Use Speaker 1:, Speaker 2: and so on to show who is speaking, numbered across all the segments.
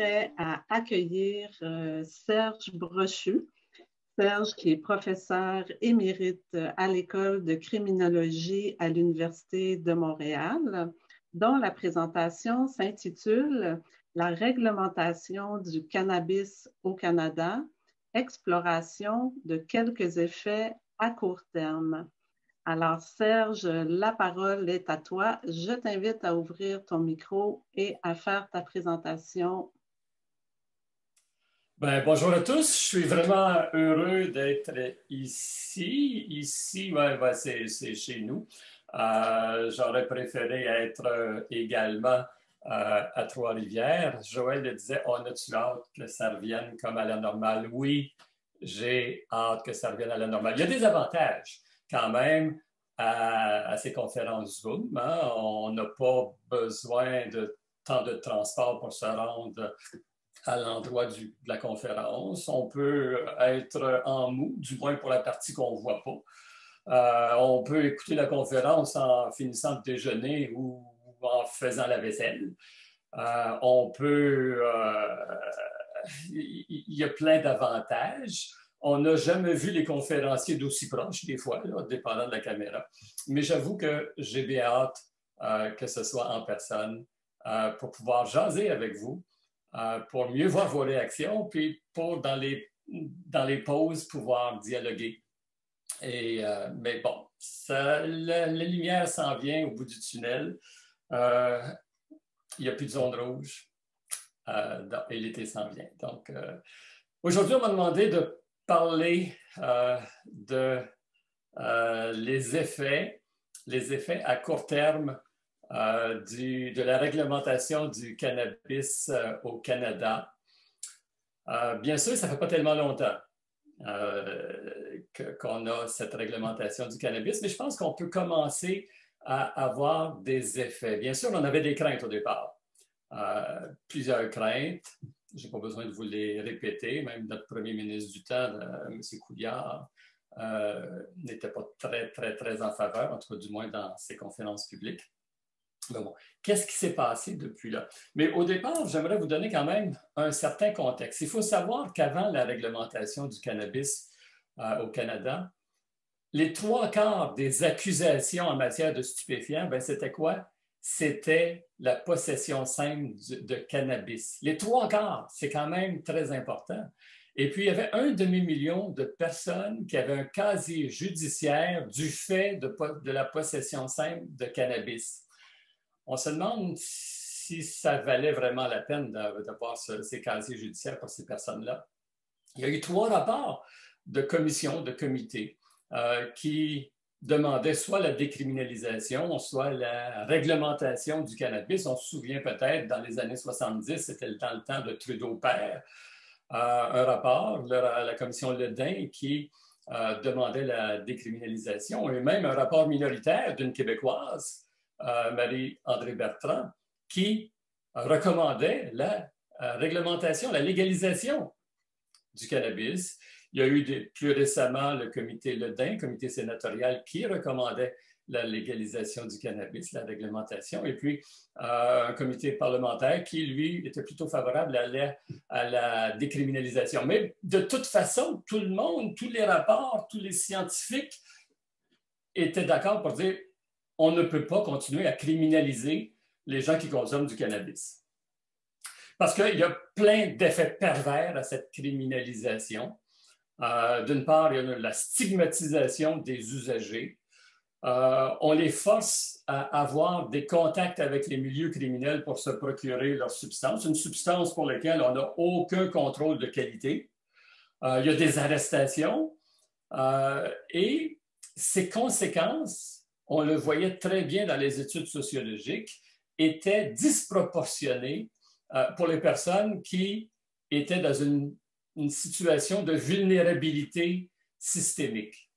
Speaker 1: prêt à accueillir Serge Brochu. Serge, qui est professeur émérite à l'École de criminologie à l'Université de Montréal, dont la présentation s'intitule « La réglementation du cannabis au Canada, exploration de quelques effets à court terme ». Alors, Serge, la parole est à toi. Je t'invite à ouvrir ton micro et à faire ta présentation.
Speaker 2: Bonjour à tous. Je suis vraiment heureux d'être ici. C'est chez nous. J'aurais préféré être également à Trois-Rivières. Joël le disait, on a-tu hâte que ça revienne comme à la normale? Oui, j'ai hâte que ça revienne à la normale. Il y a des avantages quand même à ces conférences Zoom. Hein? On n'a pas besoin de tant de transport pour se rendre à l'endroit de la conférence. On peut être en mou, du moins pour la partie qu'on ne voit pas. On peut écouter la conférence en finissant de déjeuner ou en faisant la vaisselle. Il y a plein d'avantages. On n'a jamais vu les conférenciers d'aussi proches, des fois, là, dépendant de la caméra. Mais j'avoue que j'ai bien hâte que ce soit en personne pour pouvoir jaser avec vous, pour mieux voir vos réactions, puis pour, dans les pauses, pouvoir dialoguer. Mais bon, la lumière s'en vient au bout du tunnel. Il n'y a plus de zone rouge et l'été s'en vient. Donc, aujourd'hui, on m'a demandé de parler les effets à court terme de la réglementation du cannabis au Canada. Bien sûr, ça ne fait pas tellement longtemps qu'on a cette réglementation du cannabis, mais je pense qu'on peut commencer à avoir des effets. Bien sûr, on avait des craintes au départ. Plusieurs craintes. Je n'ai pas besoin de vous les répéter. Même notre premier ministre du temps, M. Couillard, n'était pas très en faveur, en tout cas du moins dans ses conférences publiques. Mais bon, qu'est-ce qui s'est passé depuis là? Mais au départ, j'aimerais vous donner quand même un certain contexte. Il faut savoir qu'avant la réglementation du cannabis au Canada, les 3/4 des accusations en matière de stupéfiants, c'était quoi? C'était la possession simple de cannabis. Les 3/4, c'est quand même très important. Et puis, il y avait 1/2 million de personnes qui avaient un casier judiciaire du fait de la possession simple de cannabis. On se demande si ça valait vraiment la peine d'avoir ces casiers judiciaires pour ces personnes-là. Il y a eu 3 rapports de commissions, de comités qui demandaient soit la décriminalisation, soit la réglementation du cannabis. On se souvient peut-être, dans les années 70, c'était dans le temps de Trudeau père, un rapport, la commission Ledin, qui demandait la décriminalisation, et même un rapport minoritaire d'une Québécoise, Marie-André Bertrand, qui recommandait la réglementation, la légalisation du cannabis. Il y a eu plus récemment le comité Ledin, comité sénatorial, qui recommandait la légalisation du cannabis, la réglementation, et puis un comité parlementaire qui, lui, était plutôt favorable à la décriminalisation. Mais de toute façon, tout le monde, tous les rapports, tous les scientifiques étaient d'accord pour dire on ne peut pas continuer à criminaliser les gens qui consomment du cannabis. Parce qu'il y a plein d'effets pervers à cette criminalisation. D'une part, il y a la stigmatisation des usagers. On les force à avoir des contacts avec les milieux criminels pour se procurer leur substance, une substance pour laquelle on n'a aucun contrôle de qualité. Il y a des arrestations et ces conséquences, on le voyait très bien dans les études sociologiques, étaient disproportionnées pour les personnes qui étaient dans une situation de vulnérabilité systémique.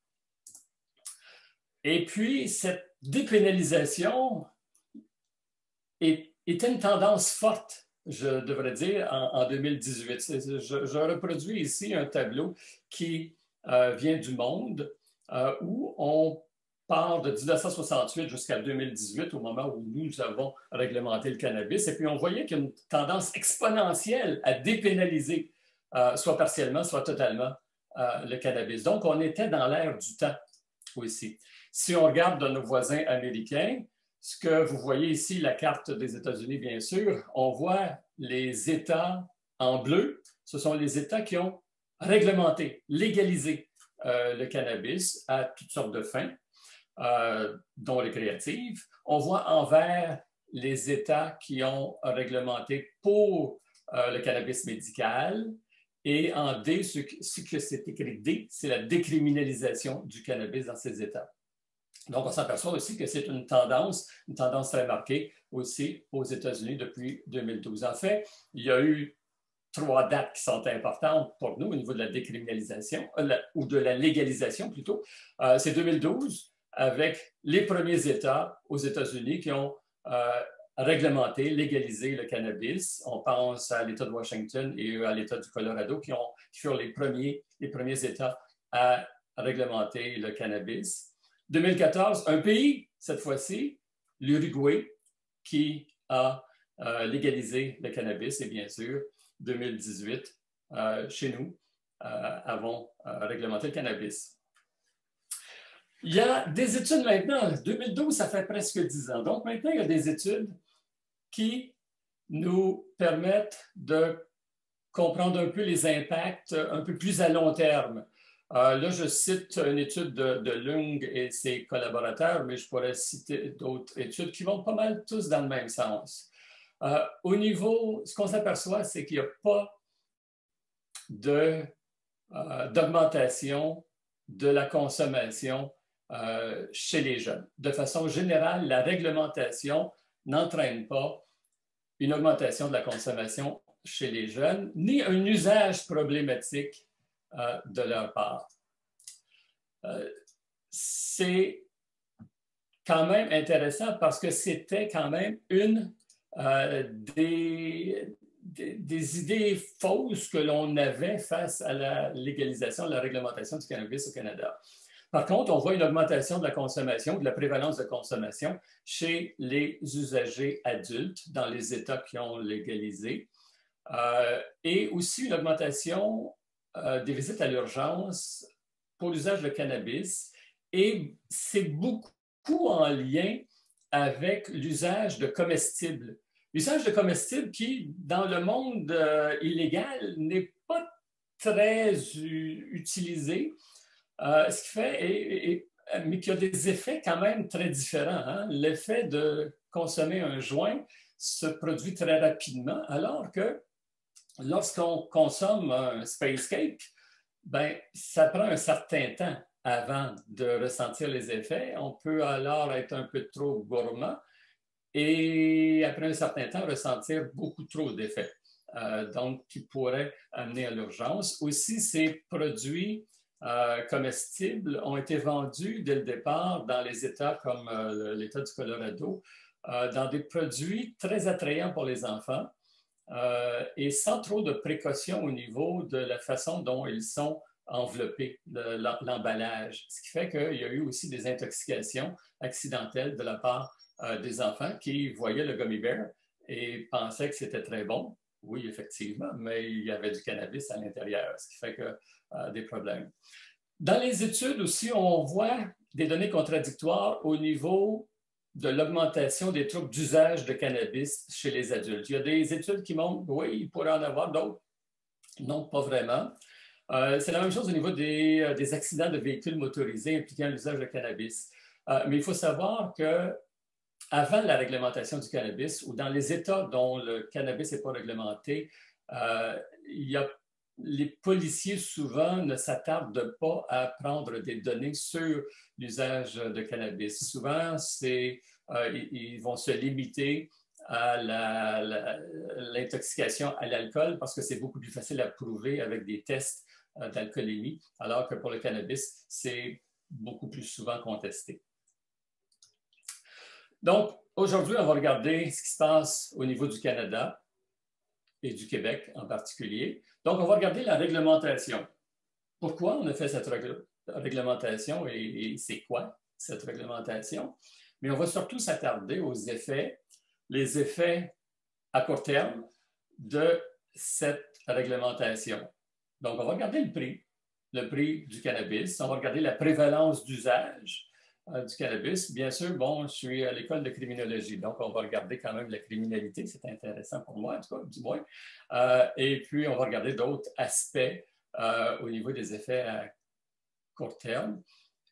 Speaker 2: Et puis, cette dépénalisation était une tendance forte, je devrais dire, en 2018. Je reproduis ici un tableau qui vient du Monde où on part de 1968 jusqu'à 2018, au moment où nous avons réglementé le cannabis. Et puis, on voyait qu'il y a une tendance exponentielle à dépénaliser, soit partiellement, soit totalement, le cannabis. Donc, on était dans l'ère du temps aussi. Si on regarde de nos voisins américains, ce que vous voyez ici, la carte des États-Unis, bien sûr, on voit les États en bleu. Ce sont les États qui ont réglementé, légalisé le cannabis à toutes sortes de fins, dont récréatives. On voit en vert les États qui ont réglementé pour le cannabis médical. Et en D, ce que c'est écrit D, c'est la décriminalisation du cannabis dans ces États. Donc, on s'aperçoit aussi que c'est une tendance très marquée aussi aux États-Unis depuis 2012. En fait, il y a eu 3 dates qui sont importantes pour nous au niveau de la décriminalisation, ou de la légalisation plutôt. C'est 2012, avec les premiers États aux États-Unis qui ont réglementé, légalisé le cannabis. On pense à l'État de Washington et à l'État du Colorado qui furent les premiers États à réglementer le cannabis. 2014, un pays, cette fois-ci, l'Uruguay, qui a légalisé le cannabis. Et bien sûr, 2018, chez nous, avons réglementé le cannabis. Il y a des études maintenant. 2012, ça fait presque 10 ans. Donc maintenant, il y a des études qui nous permettent de comprendre un peu les impacts un peu plus à long terme. Là, je cite une étude de Lung et ses collaborateurs, mais je pourrais citer d'autres études qui vont pas mal tous dans le même sens. Au niveau, ce qu'on s'aperçoit, c'est qu'il n'y a pas d'augmentation de la consommation chez les jeunes. De façon générale, la réglementation n'entraîne pas une augmentation de la consommation chez les jeunes, ni un usage problématique de leur part. C'est quand même intéressant parce que c'était quand même une des idées fausses que l'on avait face à la légalisation, la réglementation du cannabis au Canada. Par contre, on voit une augmentation de la consommation, de la prévalence de consommation chez les usagers adultes dans les États qui ont légalisé, et aussi une augmentation des visites à l'urgence pour l'usage de cannabis. Et c'est beaucoup en lien avec l'usage de comestibles. L'usage de comestibles qui, dans le monde illégal, n'est pas très utilisé, ce qui fait, mais qui a des effets quand même très différents. Hein? L'effet de consommer un joint se produit très rapidement, alors que lorsqu'on consomme un space cake, ben, ça prend un certain temps avant de ressentir les effets. On peut alors être un peu trop gourmand et après un certain temps ressentir beaucoup trop d'effets, donc qui pourraient amener à l'urgence. Aussi, ces produits comestibles ont été vendus dès le départ dans les États comme l'État du Colorado, dans des produits très attrayants pour les enfants, et sans trop de précautions au niveau de la façon dont ils sont enveloppés, l'emballage. Ce qui fait qu'il y a eu aussi des intoxications accidentelles de la part des enfants qui voyaient le gummy bear et pensaient que c'était très bon. Oui, effectivement, mais il y avait du cannabis à l'intérieur, ce qui fait que des problèmes. Dans les études aussi, on voit des données contradictoires au niveau de l'augmentation des troubles d'usage de cannabis chez les adultes. Il y a des études qui montrent, oui, il pourrait en avoir, d'autres, non, pas vraiment. C'est la même chose au niveau des accidents de véhicules motorisés impliquant l'usage de cannabis. Mais il faut savoir qu'avant la réglementation du cannabis, ou dans les États dont le cannabis n'est pas réglementé, les policiers souvent ne s'attardent pas à prendre des données sur l'usage de cannabis. Souvent, ils vont se limiter à l'intoxication à l'alcool parce que c'est beaucoup plus facile à prouver avec des tests d'alcoolémie, alors que pour le cannabis, c'est beaucoup plus souvent contesté. Donc, aujourd'hui, on va regarder ce qui se passe au niveau du Canada et du Québec en particulier. Donc, on va regarder la réglementation. Pourquoi on a fait cette réglementation et c'est quoi? cette réglementation, mais on va surtout s'attarder aux effets, les effets à court terme de cette réglementation. Donc, on va regarder le prix du cannabis, on va regarder la prévalence d'usage du cannabis. Bien sûr, bon, je suis à l'école de criminologie, donc on va regarder quand même la criminalité, c'est intéressant pour moi, en tout cas, du moins. Et puis, on va regarder d'autres aspects au niveau des effets à court terme.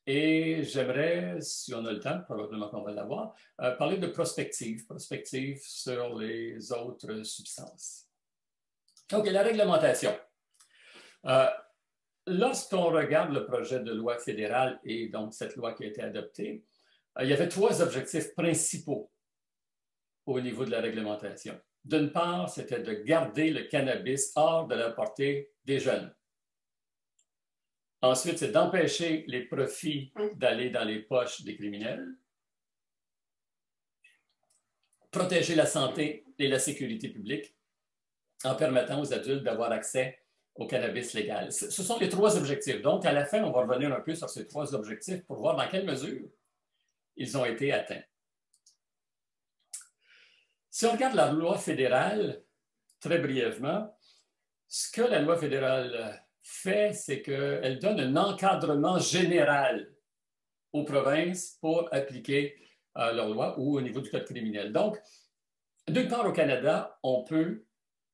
Speaker 2: Et j'aimerais, si on a le temps, probablement qu'on va l'avoir, parler de prospective sur les autres substances. OK, la réglementation. Lorsqu'on regarde le projet de loi fédérale et donc cette loi qui a été adoptée, il y avait 3 objectifs principaux au niveau de la réglementation. D'une part, c'était de garder le cannabis hors de la portée des jeunes. Ensuite, c'est d'empêcher les profits d'aller dans les poches des criminels. Protéger la santé et la sécurité publique en permettant aux adultes d'avoir accès au cannabis légal. Ce sont les 3 objectifs. Donc, à la fin, on va revenir un peu sur ces 3 objectifs pour voir dans quelle mesure ils ont été atteints. Si on regarde la loi fédérale, très brièvement, ce que la loi fédérale fait, c'est qu'elle donne un encadrement général aux provinces pour appliquer leurs lois ou au niveau du code criminel. Donc, d'une part, au Canada, on peut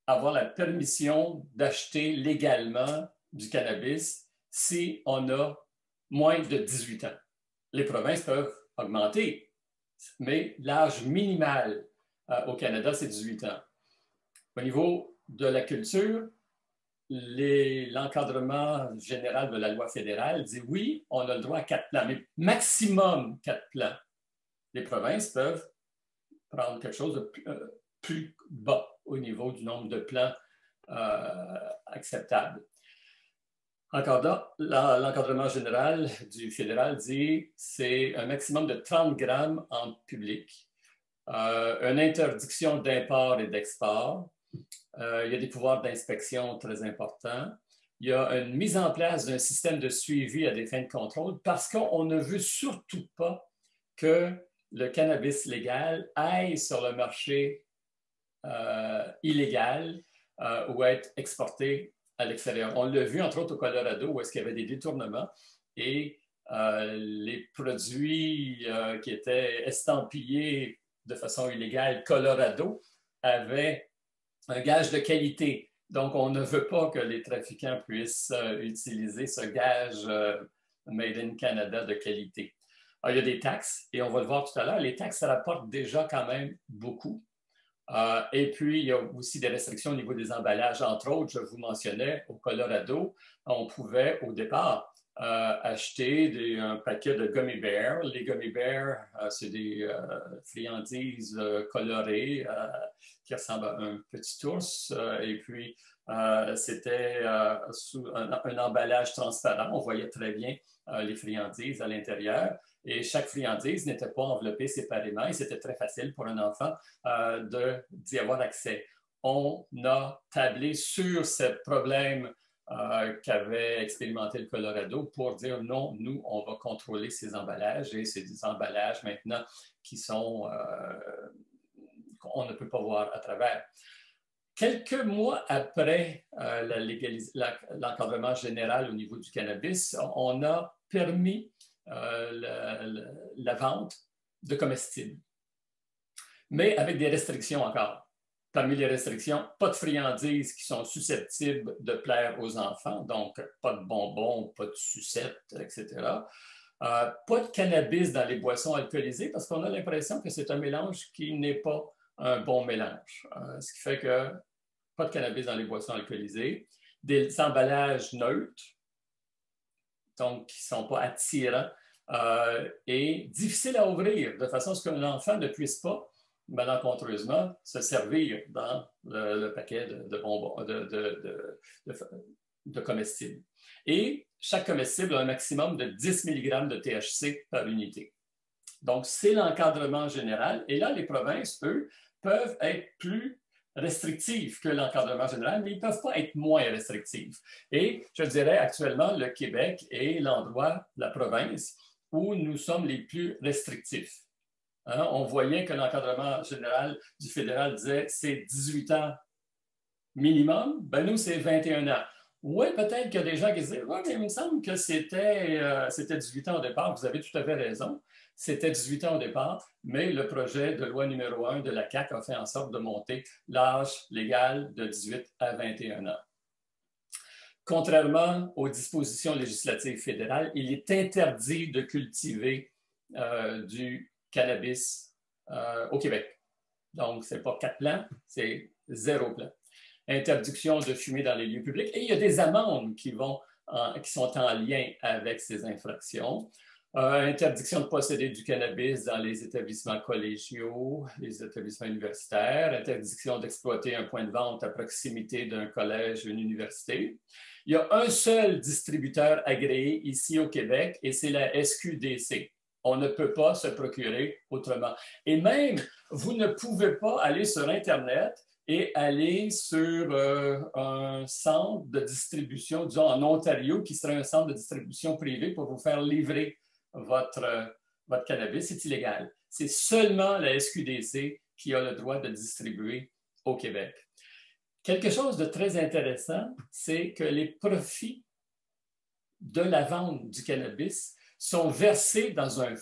Speaker 2: avoir la permission d'acheter légalement du cannabis si on a moins de 18 ans. Les provinces peuvent augmenter, mais l'âge minimal au Canada, c'est 18 ans. Au niveau de la culture, l'encadrement général de la loi fédérale dit oui, on a le droit à 4 plants, mais maximum 4 plants. Les provinces peuvent prendre quelque chose de plus bas au niveau du nombre de plants acceptables. Encore là, l'encadrement général du fédéral dit c'est un maximum de 30 grammes en public, une interdiction d'import et d'export. Il y a des pouvoirs d'inspection très importants. Il y a une mise en place d'un système de suivi à des fins de contrôle parce qu'on ne veut surtout pas que le cannabis légal aille sur le marché illégal ou être exporté à l'extérieur. On l'a vu, entre autres, au Colorado, où est-ce qu'il y avait des détournements et les produits qui étaient estampillés de façon illégale Colorado avaient un gage de qualité. Donc, on ne veut pas que les trafiquants puissent utiliser ce gage Made in Canada de qualité. Alors, il y a des taxes, et on va le voir tout à l'heure. Les taxes, ça rapporte déjà quand même beaucoup. Et puis, il y a aussi des restrictions au niveau des emballages. Entre autres, je vous mentionnais, au Colorado, on pouvait au départ acheter un paquet de gummy bears. Les gummy bears, c'est des friandises colorées qui ressemblent à un petit ours. Et puis, c'était sous un emballage transparent. On voyait très bien les friandises à l'intérieur. Et chaque friandise n'était pas enveloppée séparément et c'était très facile pour un enfant d'y avoir accès. On a tablé sur ce problème qu'avait expérimenté le Colorado pour dire non, nous, on va contrôler ces emballages et c'est des emballages maintenant qui sont qu'on ne peut pas voir à travers. Quelques mois après l'encadrement général au niveau du cannabis, on a permis la vente de comestibles, mais avec des restrictions encore. Parmi les restrictions, pas de friandises qui sont susceptibles de plaire aux enfants, donc pas de bonbons, pas de sucettes, etc. Pas de cannabis dans les boissons alcoolisées parce qu'on a l'impression que c'est un mélange qui n'est pas un bon mélange. Ce qui fait que pas de cannabis dans les boissons alcoolisées, des emballages neutres, donc qui ne sont pas attirants et difficiles à ouvrir, de façon à ce qu'un enfant ne puisse pas malencontreusement se servir dans le paquet de bonbons, de comestibles. Et chaque comestible a un maximum de 10 mg de THC par unité. Donc, c'est l'encadrement général. Et là, les provinces, eux, peuvent être plus restrictifs que l'encadrement général, mais ils ne peuvent pas être moins restrictifs. Et je dirais actuellement, le Québec est l'endroit, la province, où nous sommes les plus restrictifs. Hein? On voyait que l'encadrement général du fédéral disait c'est 18 ans minimum, ben nous, c'est 21 ans. Oui, peut-être qu'il y a des gens qui disent oui, mais il me semble que c'était 18 ans au départ. Vous avez tout à fait raison. C'était 18 ans au départ, mais le projet de loi numéro 1 de la CAQ a fait en sorte de monter l'âge légal de 18 à 21 ans. Contrairement aux dispositions législatives fédérales, il est interdit de cultiver du cannabis au Québec. Donc, ce n'est pas 4 plants, c'est 0 plant. Interdiction de fumer dans les lieux publics. Et il y a des amendes qui sont en lien avec ces infractions. Interdiction de posséder du cannabis dans les établissements collégiaux, les établissements universitaires. Interdiction d'exploiter un point de vente à proximité d'un collège ou une université. Il y a un seul distributeur agréé ici au Québec et c'est la SQDC. On ne peut pas se procurer autrement. Et même, vous ne pouvez pas aller sur Internet et aller sur un centre de distribution, disons en Ontario, qui serait un centre de distribution privé pour vous faire livrer votre cannabis. C'est illégal. C'est seulement la SQDC qui a le droit de distribuer au Québec. Quelque chose de très intéressant, c'est que les profits de la vente du cannabis sont versés dans un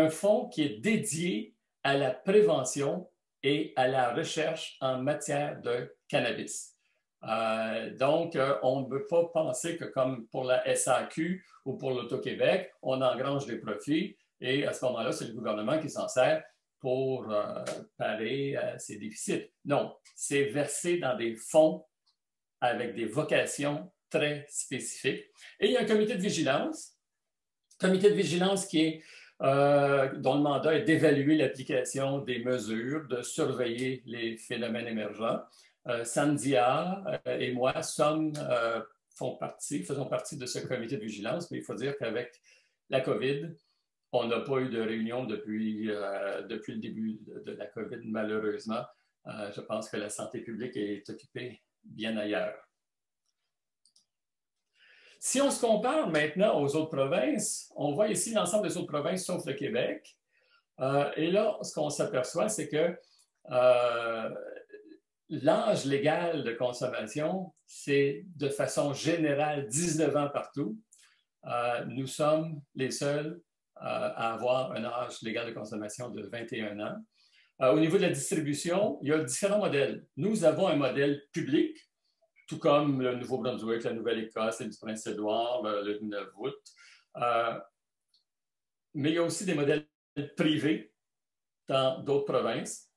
Speaker 2: fonds qui est dédié à la prévention et à la recherche en matière de cannabis. Donc, on ne peut pas penser que comme pour la SAQ ou pour l'Auto-Québec, on engrange des profits et à ce moment-là, c'est le gouvernement qui s'en sert pour parer à ces déficits. Non, c'est versé dans des fonds avec des vocations très spécifiques. Et il y a un comité de vigilance dont le mandat est d'évaluer l'application des mesures, de surveiller les phénomènes émergents. Sandia et moi faisons partie de ce comité de vigilance, mais il faut dire qu'avec la COVID, on n'a pas eu de réunion depuis le début de la COVID, malheureusement. Je pense que la santé publique est occupée bien ailleurs. Si on se compare maintenant aux autres provinces, on voit ici l'ensemble des autres provinces sauf le Québec. Et là, ce qu'on s'aperçoit, c'est que l'âge légal de consommation, c'est de façon générale 19 ans partout. Nous sommes les seuls à avoir un âge légal de consommation de 21 ans. Au niveau de la distribution, il y a différents modèles. Nous avons un modèle public, tout comme le Nouveau-Brunswick, la Nouvelle-Écosse, l'île du Prince-Édouard, le Nunavut. Mais il y a aussi des modèles privés dans d'autres provinces.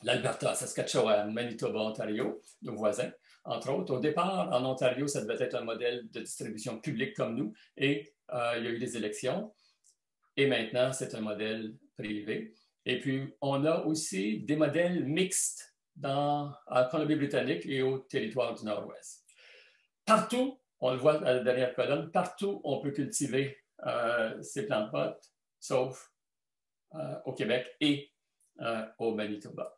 Speaker 2: L'Alberta, Saskatchewan, Manitoba, Ontario, nos voisins, entre autres. Au départ, en Ontario, ça devait être un modèle de distribution publique comme nous, et il y a eu des élections. Et maintenant, c'est un modèle privé. Et puis, on a aussi des modèles mixtes en Colombie-Britannique et au territoire du Nord-Ouest. Partout, on le voit à la dernière colonne, partout on peut cultiver ces plantes de pot, sauf au Québec et au Manitoba.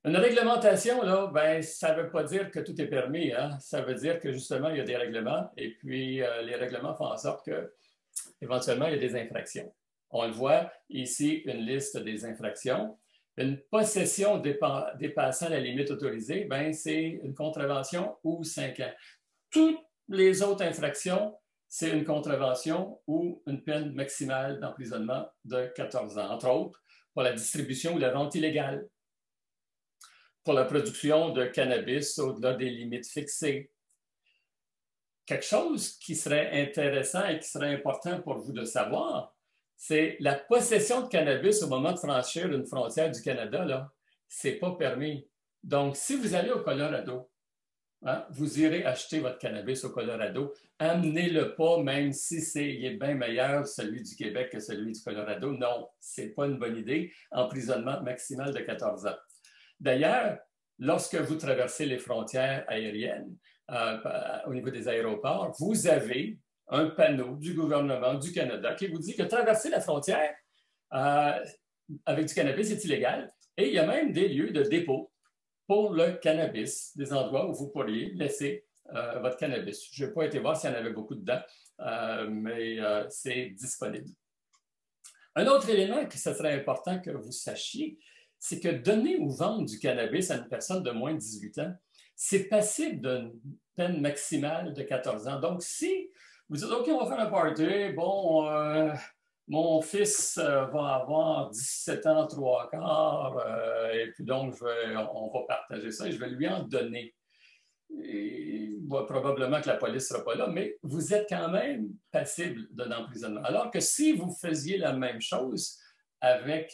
Speaker 2: Une réglementation, là, ben, ça ne veut pas dire que tout est permis. Hein? Ça veut dire que justement, il y a des règlements et puis les règlements font en sorte qu'éventuellement, il y a des infractions. On le voit ici, une liste des infractions. Une possession dépassant la limite autorisée, ben, c'est une contravention ou 5 ans. Toutes les autres infractions, c'est une contravention ou une peine maximale d'emprisonnement de 14 ans, entre autres pour la distribution ou la vente illégale, pour la production de cannabis au-delà des limites fixées. Quelque chose qui serait intéressant et qui serait important pour vous de savoir, c'est la possession de cannabis au moment de franchir une frontière du Canada, là, ce n'est pas permis. Donc, si vous allez au Colorado, hein, vous irez acheter votre cannabis au Colorado, amenez-le pas, même si il est bien meilleur celui du Québec que celui du Colorado. Non, ce n'est pas une bonne idée. Emprisonnement maximal de 14 ans. D'ailleurs, lorsque vous traversez les frontières aériennes, au niveau des aéroports, vous avez un panneau du gouvernement du Canada qui vous dit que traverser la frontière avec du cannabis est illégal. Et il y a même des lieux de dépôt pour le cannabis, des endroits où vous pourriez laisser votre cannabis. Je n'ai pas été voir s'il y en avait beaucoup dedans, mais c'est disponible. Un autre élément que ce serait important que vous sachiez, c'est que donner ou vendre du cannabis à une personne de moins de 18 ans, c'est passible d'une peine maximale de 14 ans. Donc, si vous dites, OK, on va faire un party, bon, mon fils va avoir 17 ans, 3/4, et puis donc, on va partager ça et je vais lui en donner. Et, bon, probablement que la police ne sera pas là, mais vous êtes quand même passible d'un emprisonnement. Alors que si vous faisiez la même chose avec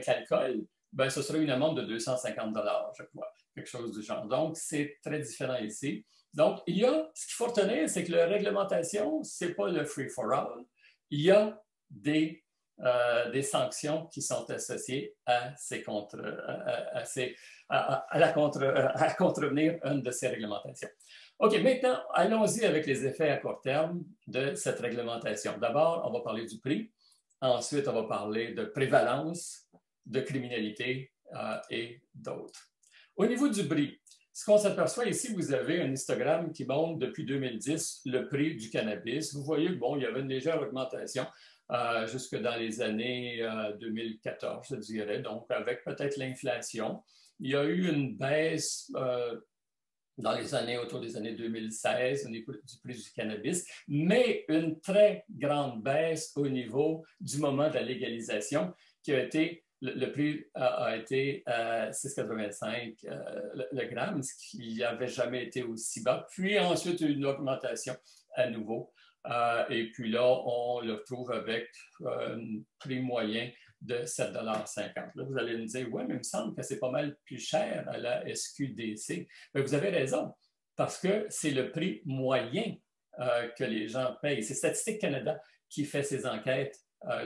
Speaker 2: l'alcool, ben, ce serait une amende de 250 $, je crois, quelque chose du genre. Donc, c'est très différent ici. Donc, ce qu'il faut retenir, c'est que la réglementation, ce n'est pas le free-for-all. Il y a des sanctions qui sont associées à contrevenir une de ces réglementations. OK, maintenant, allons-y avec les effets à court terme de cette réglementation. D'abord, on va parler du prix. Ensuite, on va parler de prévalence, de criminalité et d'autres. Au niveau du prix, ce qu'on s'aperçoit ici, vous avez un histogramme qui montre depuis 2010 le prix du cannabis. Vous voyez que, bon, il y avait une légère augmentation jusque dans les années 2014, je dirais, donc avec peut-être l'inflation. Il y a eu une baisse autour des années 2016 au niveau du prix du cannabis, mais une très grande baisse au niveau du moment de la légalisation qui a été, le prix a été 6,85 le gramme, ce qui n'avait jamais été aussi bas. Puis ensuite, une augmentation à nouveau. Et puis là, on le retrouve avec un prix moyen de 7,50 $. Là, vous allez me dire, oui, mais il me semble que c'est pas mal plus cher à la SQDC. Mais vous avez raison, parce que c'est le prix moyen que les gens payent. C'est Statistique Canada qui fait ces enquêtes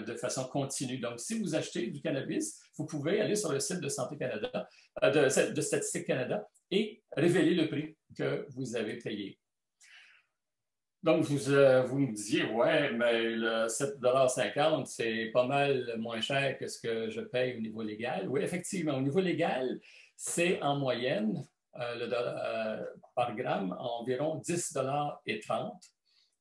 Speaker 2: de façon continue. Donc, si vous achetez du cannabis, vous pouvez aller sur le site de Santé Canada, de Statistique Canada, et révéler le prix que vous avez payé. Donc, vous me disiez, ouais, mais le 7,50 $, c'est pas mal moins cher que ce que je paye au niveau légal. Oui, effectivement, au niveau légal, c'est en moyenne, par gramme, environ 10,30 $.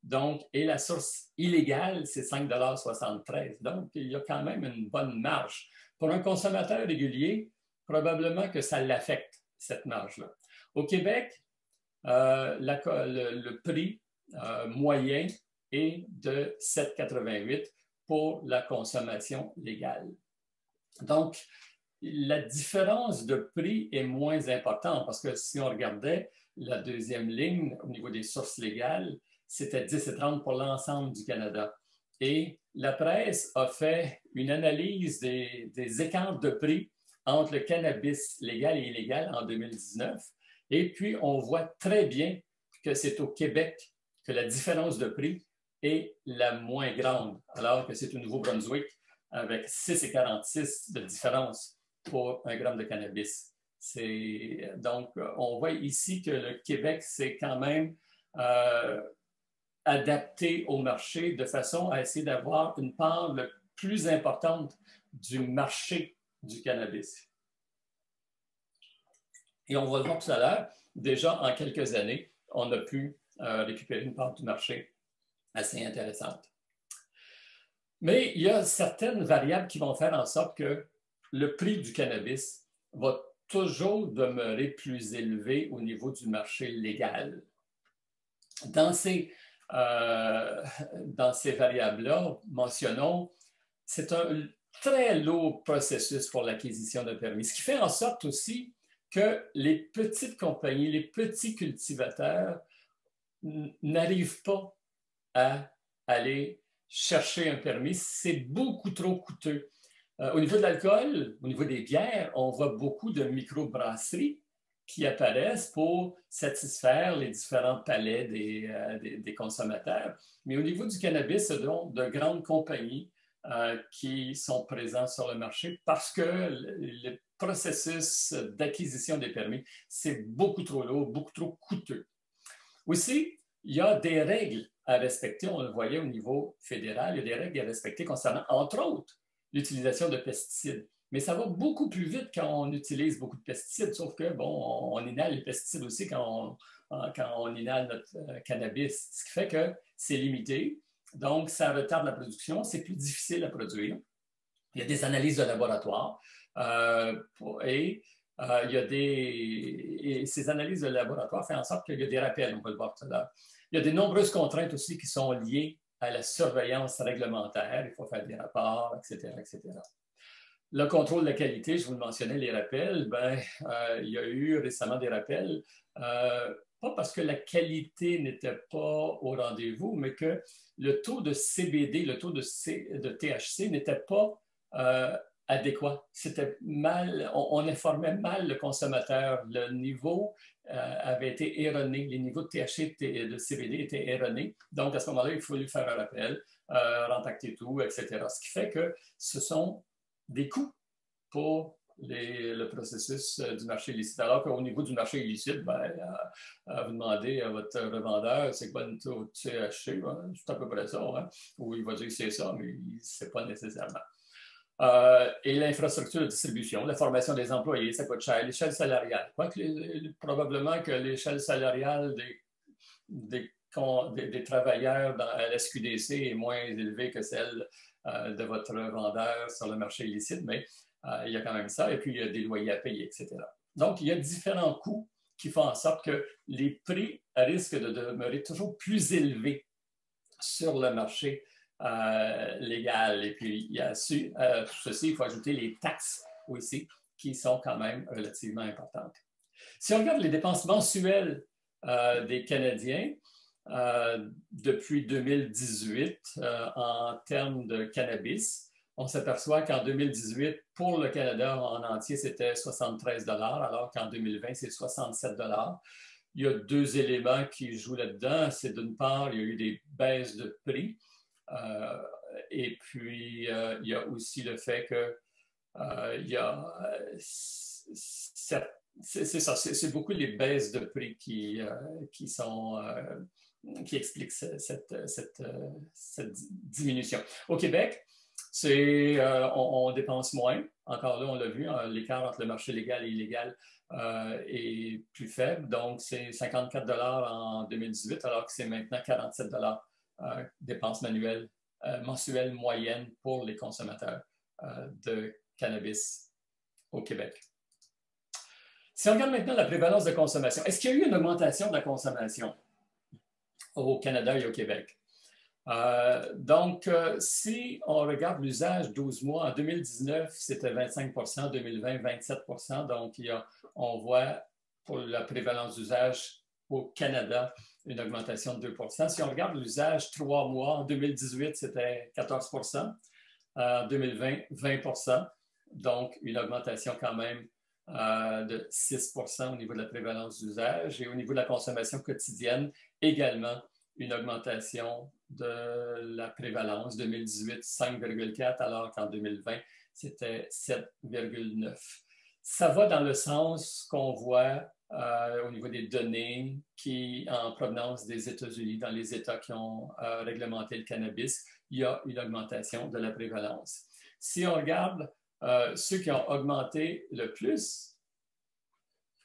Speaker 2: Donc, et la source illégale, c'est 5,73 $. Donc, il y a quand même une bonne marge. Pour un consommateur régulier, probablement que ça l'affecte, cette marge-là. Au Québec, le prix moyen est de 7,88 $ pour la consommation légale. Donc, la différence de prix est moins importante parce que si on regardait la deuxième ligne au niveau des sources légales, c'était 10,30 $ pour l'ensemble du Canada. Et la presse a fait une analyse des écarts de prix entre le cannabis légal et illégal en 2019. Et puis, on voit très bien que c'est au Québec que la différence de prix est la moins grande, alors que c'est au Nouveau-Brunswick avec 6,46 $ de différence pour un gramme de cannabis. Donc, on voit ici que le Québec s'est quand même adapté au marché de façon à essayer d'avoir une part le plus importante du marché du cannabis. Et on va le voir tout à l'heure, déjà en quelques années, on a pu récupérer une part du marché assez intéressante. Mais il y a certaines variables qui vont faire en sorte que le prix du cannabis va toujours demeurer plus élevé au niveau du marché légal. Dans ces variables-là, mentionnons, c'est un très lourd processus pour l'acquisition de permis, ce qui fait en sorte aussi que les petites compagnies, les petits cultivateurs n'arrivent pas à aller chercher un permis. C'est beaucoup trop coûteux. Au niveau de l'alcool, au niveau des bières, on voit beaucoup de microbrasseries qui apparaissent pour satisfaire les différents palais des consommateurs. Mais au niveau du cannabis, ce sont de grandes compagnies qui sont présentes sur le marché parce que le processus d'acquisition des permis, c'est beaucoup trop lourd, beaucoup trop coûteux. Aussi, il y a des règles à respecter, on le voyait au niveau fédéral, il y a des règles à respecter concernant, entre autres, l'utilisation de pesticides. Mais ça va beaucoup plus vite quand on utilise beaucoup de pesticides, sauf que, bon, on inhale les pesticides aussi quand quand on inhale notre cannabis, ce qui fait que c'est limité. Donc, ça retarde la production, c'est plus difficile à produire. Il y a des analyses de laboratoire et ces analyses de laboratoire font en sorte qu'il y a des rappels, on va le voir tout à l'heure. Il y a de nombreuses contraintes aussi qui sont liées à la surveillance réglementaire. Il faut faire des rapports, etc., etc. Le contrôle de la qualité, je vous le mentionnais, les rappels, il y a eu récemment des rappels, pas parce que la qualité n'était pas au rendez-vous, mais que le taux de CBD, le taux de THC n'était pas adéquat. C'était mal, on informait mal le consommateur. Le niveau avait été erroné. Les niveaux de THC et de CBD étaient erronés. Donc, à ce moment-là, il faut lui faire un rappel, rentacter tout, etc. Ce qui fait que ce sont des coûts pour le processus du marché illicite. Alors qu'au niveau du marché illicite, vous demandez à votre revendeur c'est quoi le taux de THC, c'est à peu près ça, hein? Ou il va dire que c'est ça, mais il ne sait pas nécessairement. Et l'infrastructure de distribution, la formation des employés, ça coûte cher. L'échelle salariale. Probablement que l'échelle salariale des travailleurs à la SQDC est moins élevée que celle de votre vendeur sur le marché illicite, mais il y a quand même ça, et puis il y a des loyers à payer, etc. Donc, il y a différents coûts qui font en sorte que les prix risquent de demeurer toujours plus élevés sur le marché légal. Et puis, il y a ceci, il faut ajouter les taxes aussi, qui sont quand même relativement importantes. Si on regarde les dépenses mensuelles des Canadiens, depuis 2018, en termes de cannabis, on s'aperçoit qu'en 2018, pour le Canada en entier, c'était 73 $, alors qu'en 2020, c'est 67 $. Il y a deux éléments qui jouent là-dedans. C'est d'une part, il y a eu des baisses de prix. Et puis, il y a aussi le fait que il y a c'est ça, c'est beaucoup les baisses de prix qui expliquent cette diminution. Au Québec, on dépense moins. Encore là, on l'a vu, l'écart entre le marché légal et illégal est plus faible. Donc, c'est 54 $ en 2018, alors que c'est maintenant 47 $ dépenses mensuelles moyennes pour les consommateurs de cannabis au Québec. Si on regarde maintenant la prévalence de consommation, est-ce qu'il y a eu une augmentation de la consommation au Canada et au Québec? Si on regarde l'usage 12 mois, en 2019, c'était 25 %, en 2020, 27 %. Donc, on voit pour la prévalence d'usage au Canada une augmentation de 2 %. Si on regarde l'usage 3 mois, en 2018, c'était 14 %, en 2020, 20 %. Donc, une augmentation quand même de 6 % au niveau de la prévalence d'usage. Et au niveau de la consommation quotidienne, également une augmentation de la prévalence. 2018, 5,4 % alors qu'en 2020, c'était 7,9 %. Ça va dans le sens qu'on voit au niveau des données en provenance des États-Unis, dans les États qui ont réglementé le cannabis, il y a une augmentation de la prévalence. Si on regarde ceux qui ont augmenté le plus,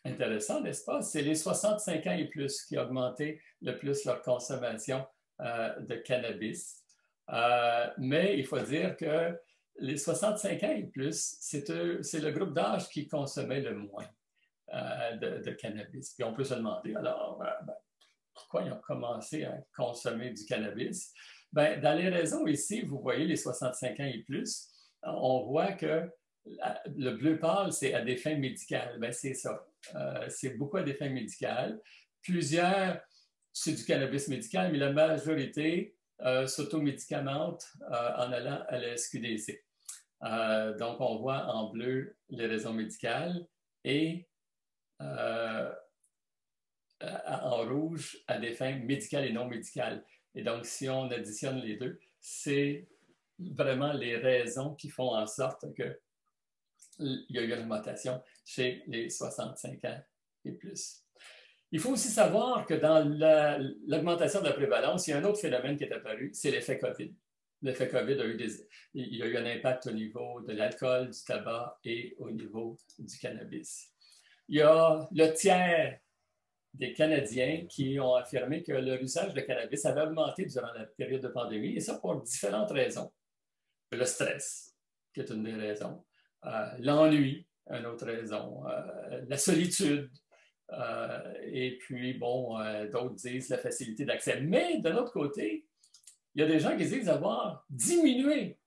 Speaker 2: intéressant, n'est-ce pas? C'est les 65 ans et plus qui ont augmenté le plus leur consommation de cannabis. Mais il faut dire que les 65 ans et plus, c'est le groupe d'âge qui consommait le moins de cannabis. Puis on peut se demander, alors, pourquoi ils ont commencé à consommer du cannabis? Dans les raisons ici, vous voyez les 65 ans et plus, on voit que le bleu pâle, c'est à des fins médicales. C'est ça. C'est beaucoup à des fins médicales. Plusieurs, c'est du cannabis médical, mais la majorité s'automédicamente en allant à la SQDC. Donc, on voit en bleu les raisons médicales et en rouge à des fins médicales et non médicales. Et donc, si on additionne les deux, c'est vraiment les raisons qui font en sorte qu'il y a eu une augmentation chez les 65 ans et plus. Il faut aussi savoir que dans l'augmentation de la prévalence, il y a un autre phénomène qui est apparu, c'est l'effet COVID. L'effet COVID il y a eu un impact au niveau de l'alcool, du tabac et au niveau du cannabis. Il y a le tiers des Canadiens qui ont affirmé que leur usage de cannabis avait augmenté durant la période de pandémie, et ça pour différentes raisons. Le stress, qui est une des raisons. L'ennui, une autre raison. La solitude. Et puis, bon, d'autres disent la facilité d'accès. Mais de l'autre côté, il y a des gens qui disent avoir diminué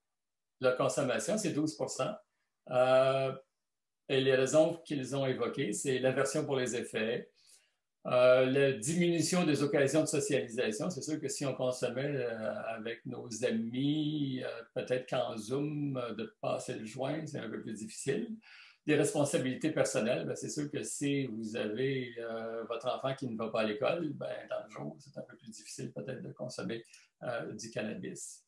Speaker 2: leur consommation, c'est 12%. Et les raisons qu'ils ont évoquées, c'est l'aversion pour les effets, la diminution des occasions de socialisation. C'est sûr que si on consommait avec nos amis, peut-être qu'en Zoom, de passer le joint, c'est un peu plus difficile. Des responsabilités personnelles, bien, c'est sûr que si vous avez votre enfant qui ne va pas à l'école, bien, dans le jour, c'est un peu plus difficile peut-être de consommer du cannabis.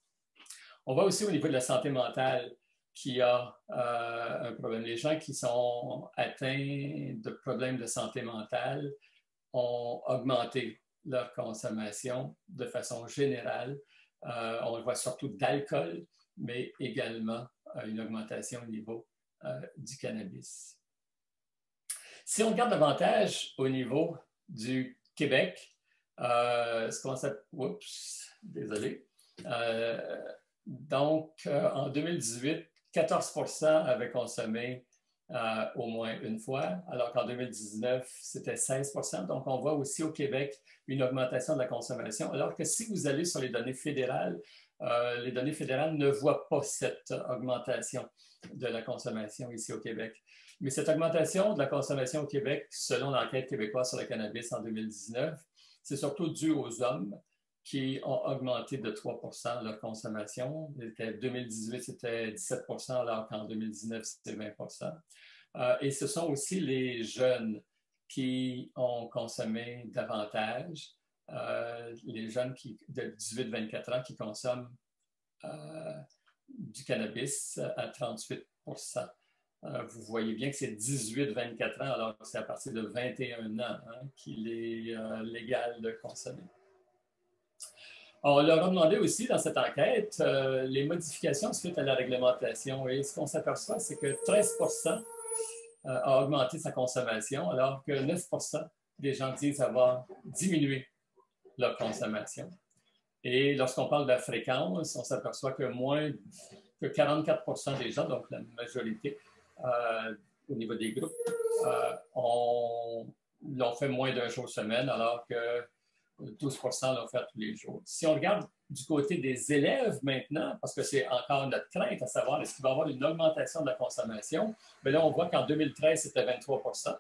Speaker 2: On voit aussi au niveau de la santé mentale qu'il y a un problème. Les gens qui sont atteints de problèmes de santé mentale ont augmenté leur consommation de façon générale. On le voit surtout d'alcool, mais également une augmentation au niveau du cannabis. Si on regarde davantage au niveau du Québec, ce qu'on s'appelle... Oups, désolé. Donc, en 2018, 14% avaient consommé au moins une fois, alors qu'en 2019, c'était 16%. Donc, on voit aussi au Québec une augmentation de la consommation, alors que si vous allez sur les données fédérales ne voient pas cette augmentation de la consommation ici au Québec. Mais cette augmentation de la consommation au Québec, selon l'enquête québécoise sur le cannabis en 2019, c'est surtout dû aux hommes qui ont augmenté de 3% leur consommation. En 2018, c'était 17%, alors qu'en 2019, c'était 20%. Et ce sont aussi les jeunes qui ont consommé davantage, les jeunes de 18-24 ans qui consomment du cannabis à 38%. Vous voyez bien que c'est 18-24 ans, alors que c'est à partir de 21 ans qu'il est légal de consommer. On leur a demandé aussi dans cette enquête les modifications suite à la réglementation. Et ce qu'on s'aperçoit, c'est que 13% a augmenté sa consommation, alors que 9% des gens disent avoir diminué leur consommation. Et lorsqu'on parle de la fréquence, on s'aperçoit que moins que 44% des gens, donc la majorité au niveau des groupes, l'ont fait moins d'un jour semaine, alors que 12% l'ont fait tous les jours. Si on regarde du côté des élèves maintenant, parce que c'est encore notre crainte à savoir est-ce qu'il va y avoir une augmentation de la consommation, bien là, on voit qu'en 2013, c'était 23%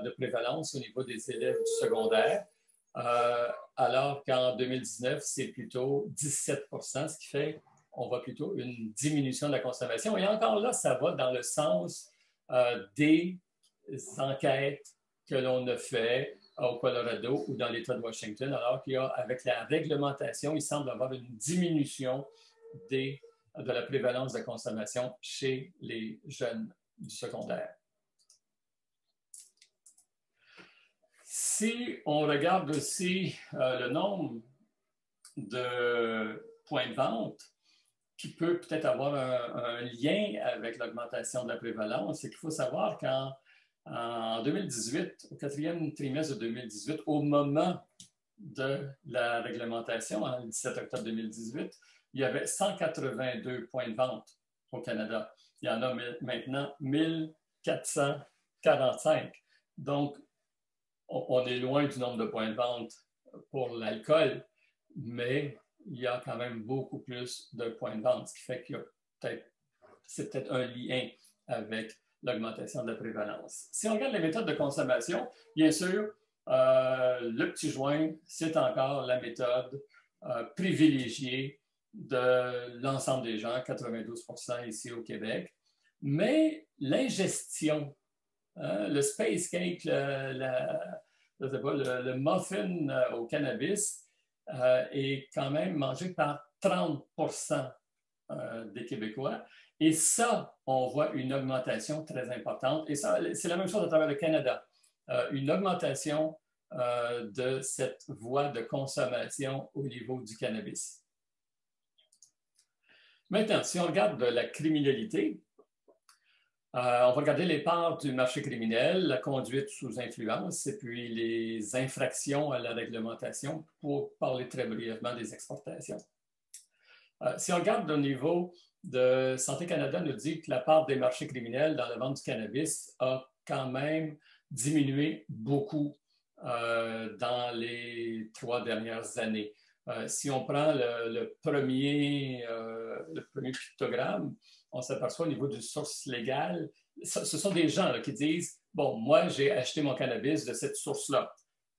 Speaker 2: de prévalence au niveau des élèves du secondaire, alors qu'en 2019, c'est plutôt 17%, ce qui fait qu'on voit plutôt une diminution de la consommation. Et encore là, ça va dans le sens des enquêtes que l'on a fait au Colorado ou dans l'État de Washington, alors qu'il y a, avec la réglementation, il semble avoir une diminution de la prévalence de consommation chez les jeunes du secondaire. Si on regarde aussi le nombre de points de vente qui peut peut-être avoir un lien avec l'augmentation de la prévalence, c'est qu'il faut savoir qu'en 2018, au 4e trimestre de 2018, au moment de la réglementation, le 17 octobre 2018, il y avait 182 points de vente au Canada. Il y en a maintenant 1445. Donc, on est loin du nombre de points de vente pour l'alcool, mais il y a quand même beaucoup plus de points de vente, ce qui fait qu'il y a c'est peut-être un lien avec l'augmentation de la prévalence. Si on regarde les méthodes de consommation, bien sûr, le petit joint, c'est encore la méthode privilégiée de l'ensemble des gens, 92% ici au Québec. Mais l'ingestion, le space cake, le muffin au cannabis est quand même mangé par 30% des Québécois. Et ça, on voit une augmentation très importante. Et ça, c'est la même chose à travers le Canada. Une augmentation de cette voie de consommation au niveau du cannabis. Maintenant, si on regarde de la criminalité, On va regarder les parts du marché criminel, la conduite sous influence et puis les infractions à la réglementation pour parler très brièvement des exportations. Si on regarde au niveau de Santé Canada, nous dit que la part des marchés criminels dans la vente du cannabis a quand même diminué beaucoup dans les 3 dernières années. Si on prend le premier pictogramme, on s'aperçoit au niveau du source légale, ce sont des gens là, qui disent « Bon, moi, j'ai acheté mon cannabis de cette source-là. »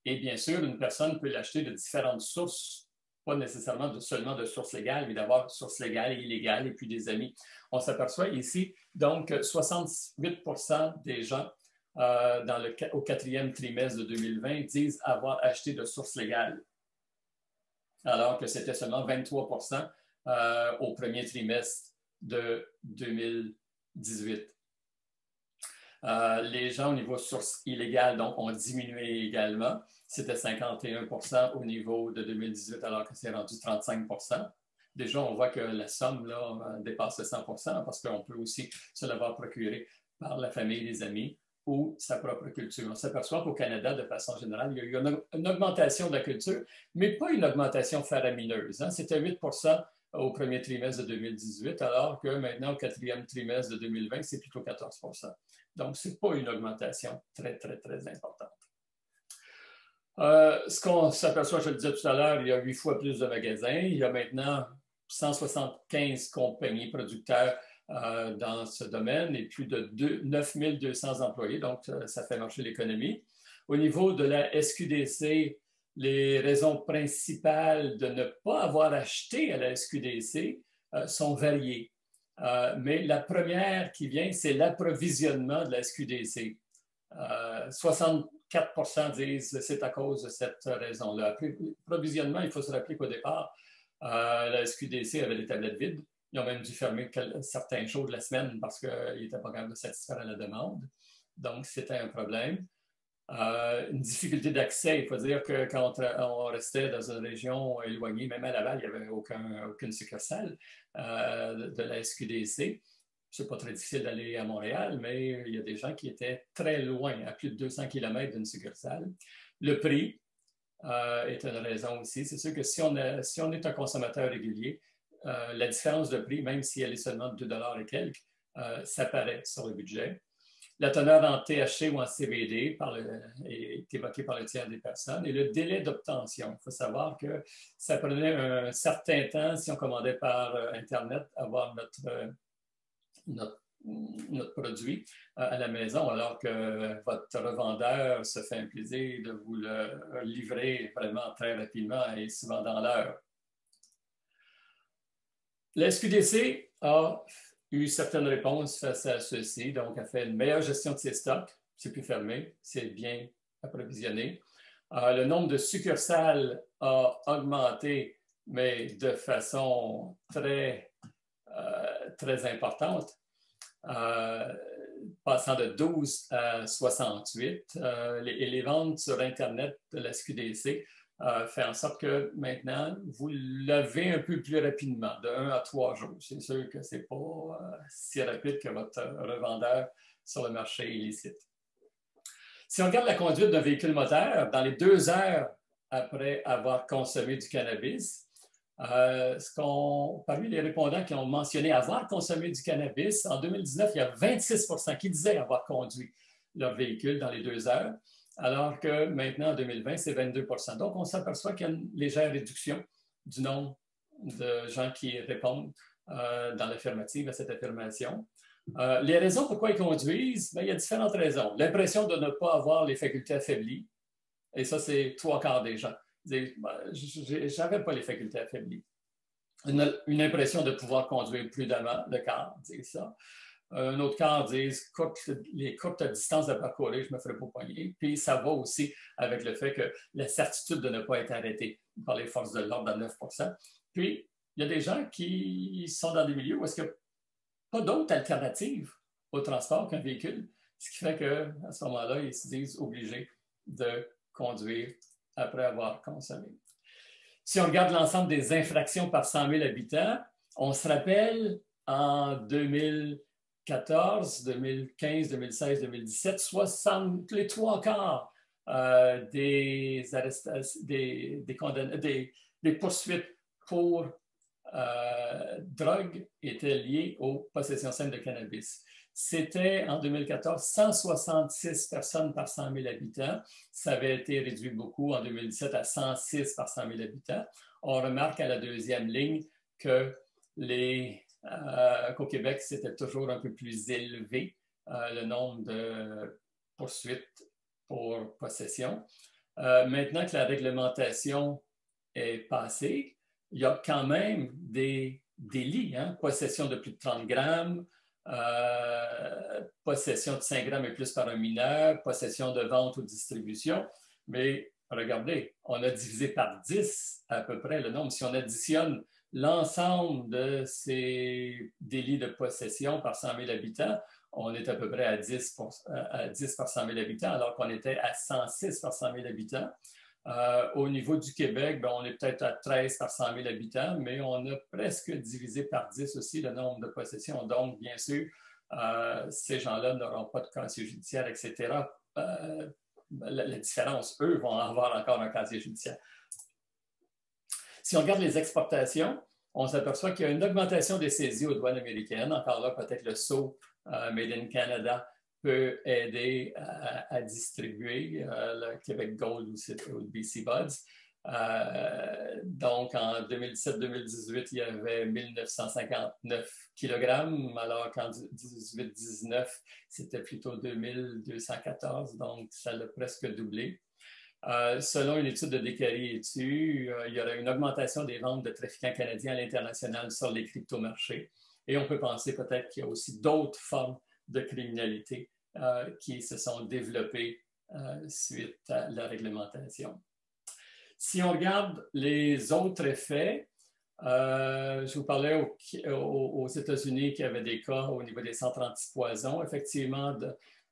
Speaker 2: Et bien sûr, une personne peut l'acheter de différentes sources, pas nécessairement seulement de sources légales, mais d'avoir sources légales et illégales et puis des amis. On s'aperçoit ici, donc, 68% des gens au 4e trimestre de 2020 disent avoir acheté de sources légales, alors que c'était seulement 23% au premier trimestre de 2018. Les gens au niveau sources illégales donc, ont diminué également. C'était 51% au niveau de 2018, alors que c'est rendu 35%. Déjà, on voit que la somme là, dépasse 100% parce qu'on peut aussi se l'avoir procuré par la famille, les amis ou sa propre culture. On s'aperçoit qu'au Canada, de façon générale, il y a eu une augmentation de la culture, mais pas une augmentation faramineuse. Hein. C'était 8% au premier trimestre de 2018, alors que maintenant, au 4e trimestre de 2020, c'est plutôt 14%. Donc, ce n'est pas une augmentation très, très, très importante. Ce qu'on s'aperçoit, je le disais tout à l'heure, il y a 8 fois plus de magasins. Il y a maintenant 175 compagnies producteurs dans ce domaine et plus de 9 200 employés. Donc, ça fait marcher l'économie. Au niveau de la SQDC, les raisons principales de ne pas avoir acheté à la SQDC sont variées. Mais la première qui vient, c'est l'approvisionnement de la SQDC. 64% disent que c'est à cause de cette raison-là. L'approvisionnement, il faut se rappeler qu'au départ, la SQDC avait des tablettes vides. Ils ont même dû fermer certains jours de la semaine parce qu'ils n'étaient pas capables de satisfaire à la demande. Donc, c'était un problème. Une difficulté d'accès, il faut dire que quand on restait dans une région éloignée, même à Laval, il n'y avait aucune succursale de la SQDC. C'est pas très difficile d'aller à Montréal, mais il y a des gens qui étaient très loin, à plus de 200 km d'une succursale. Le prix est une raison aussi. C'est sûr que si on est un consommateur régulier, la différence de prix, même si elle est seulement de 2 $ et quelques, ça paraît sur le budget. La teneur en THC ou en CBD est évoquée par le tiers des personnes. Et le délai d'obtention, il faut savoir que ça prenait un certain temps, si on commandait par Internet, avoir notre produit à la maison, alors que votre revendeur se fait un plaisir de vous le livrer vraiment très rapidement et souvent dans l'heure. La SQDC a eu certaines réponses face à ceci, donc a fait une meilleure gestion de ses stocks, c'est plus fermé, c'est bien approvisionné. Le nombre de succursales a augmenté, mais de façon très importante, passant de 12 à 68. Et les ventes sur Internet de la SQDC fait en sorte que maintenant, vous l'avez un peu plus rapidement, de 1 à 3 jours. C'est sûr que ce n'est pas si rapide que votre revendeur sur le marché illicite. Si on regarde la conduite d'un véhicule moteur, dans les 2 heures après avoir consommé du cannabis, parmi les répondants qui ont mentionné avoir consommé du cannabis, en 2019, il y a 26% qui disaient avoir conduit leur véhicule dans les 2 heures, alors que maintenant, en 2020, c'est 22%. Donc, on s'aperçoit qu'il y a une légère réduction du nombre de gens qui répondent dans l'affirmative à cette affirmation. Les raisons pourquoi ils conduisent, bien, il y a différentes raisons. L'impression de ne pas avoir les facultés affaiblies, et ça, c'est 3/4 des gens. Je n'avais pas les facultés affaiblies. Une impression de pouvoir conduire prudemment, le quart dit ça. Un autre quart dit les courtes distances à parcourir, je ne me ferai pas poigner. Puis ça va aussi avec le fait que la certitude de ne pas être arrêté par les forces de l'ordre à 9%. Puis il y a des gens qui sont dans des milieux où il n'y a pas d'autre alternative au transport qu'un véhicule, ce qui fait qu'à ce moment-là, ils se disent obligés de conduire après avoir consommé. Si on regarde l'ensemble des infractions par 100 000 habitants, on se rappelle en 2000, 2014, 2015, 2016, 2017, les trois quarts des poursuites pour drogue étaient liées aux possessions saines de cannabis. C'était en 2014 166 personnes par 100 000 habitants. Ça avait été réduit beaucoup en 2017 à 106 par 100 000 habitants. On remarque à la deuxième ligne que qu'au Québec, c'était toujours un peu plus élevé le nombre de poursuites pour possession. Maintenant que la réglementation est passée, il y a quand même des délits, hein? Possession de plus de 30 grammes, possession de 5 grammes et plus par un mineur, possession de vente ou distribution. Mais regardez, on a divisé par 10 à peu près le nombre. Si on additionne l'ensemble de ces délits de possession par 100 000 habitants, on est à peu près à 10 par 100 000 habitants, alors qu'on était à 106 par 100 000 habitants. Au niveau du Québec, on est peut-être à 13 par 100 000 habitants, mais on a presque divisé par 10 aussi le nombre de possessions. Donc, bien sûr, ces gens-là n'auront pas de casier judiciaire, etc. La différence, eux, vont avoir encore un casier judiciaire. Si on regarde les exportations, on s'aperçoit qu'il y a une augmentation des saisies aux douanes américaines. Encore là, peut-être le saut Made in Canada peut aider à distribuer le Québec Gold ou le BC Buds. Donc, en 2017-2018, il y avait 1959 kg, alors qu'en 2018-19, c'était plutôt 2214, donc ça l'a presque doublé. Selon une étude de Descaries et Tu, il y aurait une augmentation des ventes de trafiquants canadiens à l'international sur les cryptomarchés. Et on peut penser peut-être qu'il y a aussi d'autres formes de criminalité qui se sont développées suite à la réglementation. Si on regarde les autres effets, je vous parlais aux États-Unis qu'il y avait des cas au niveau des centres antipoison. Effectivement,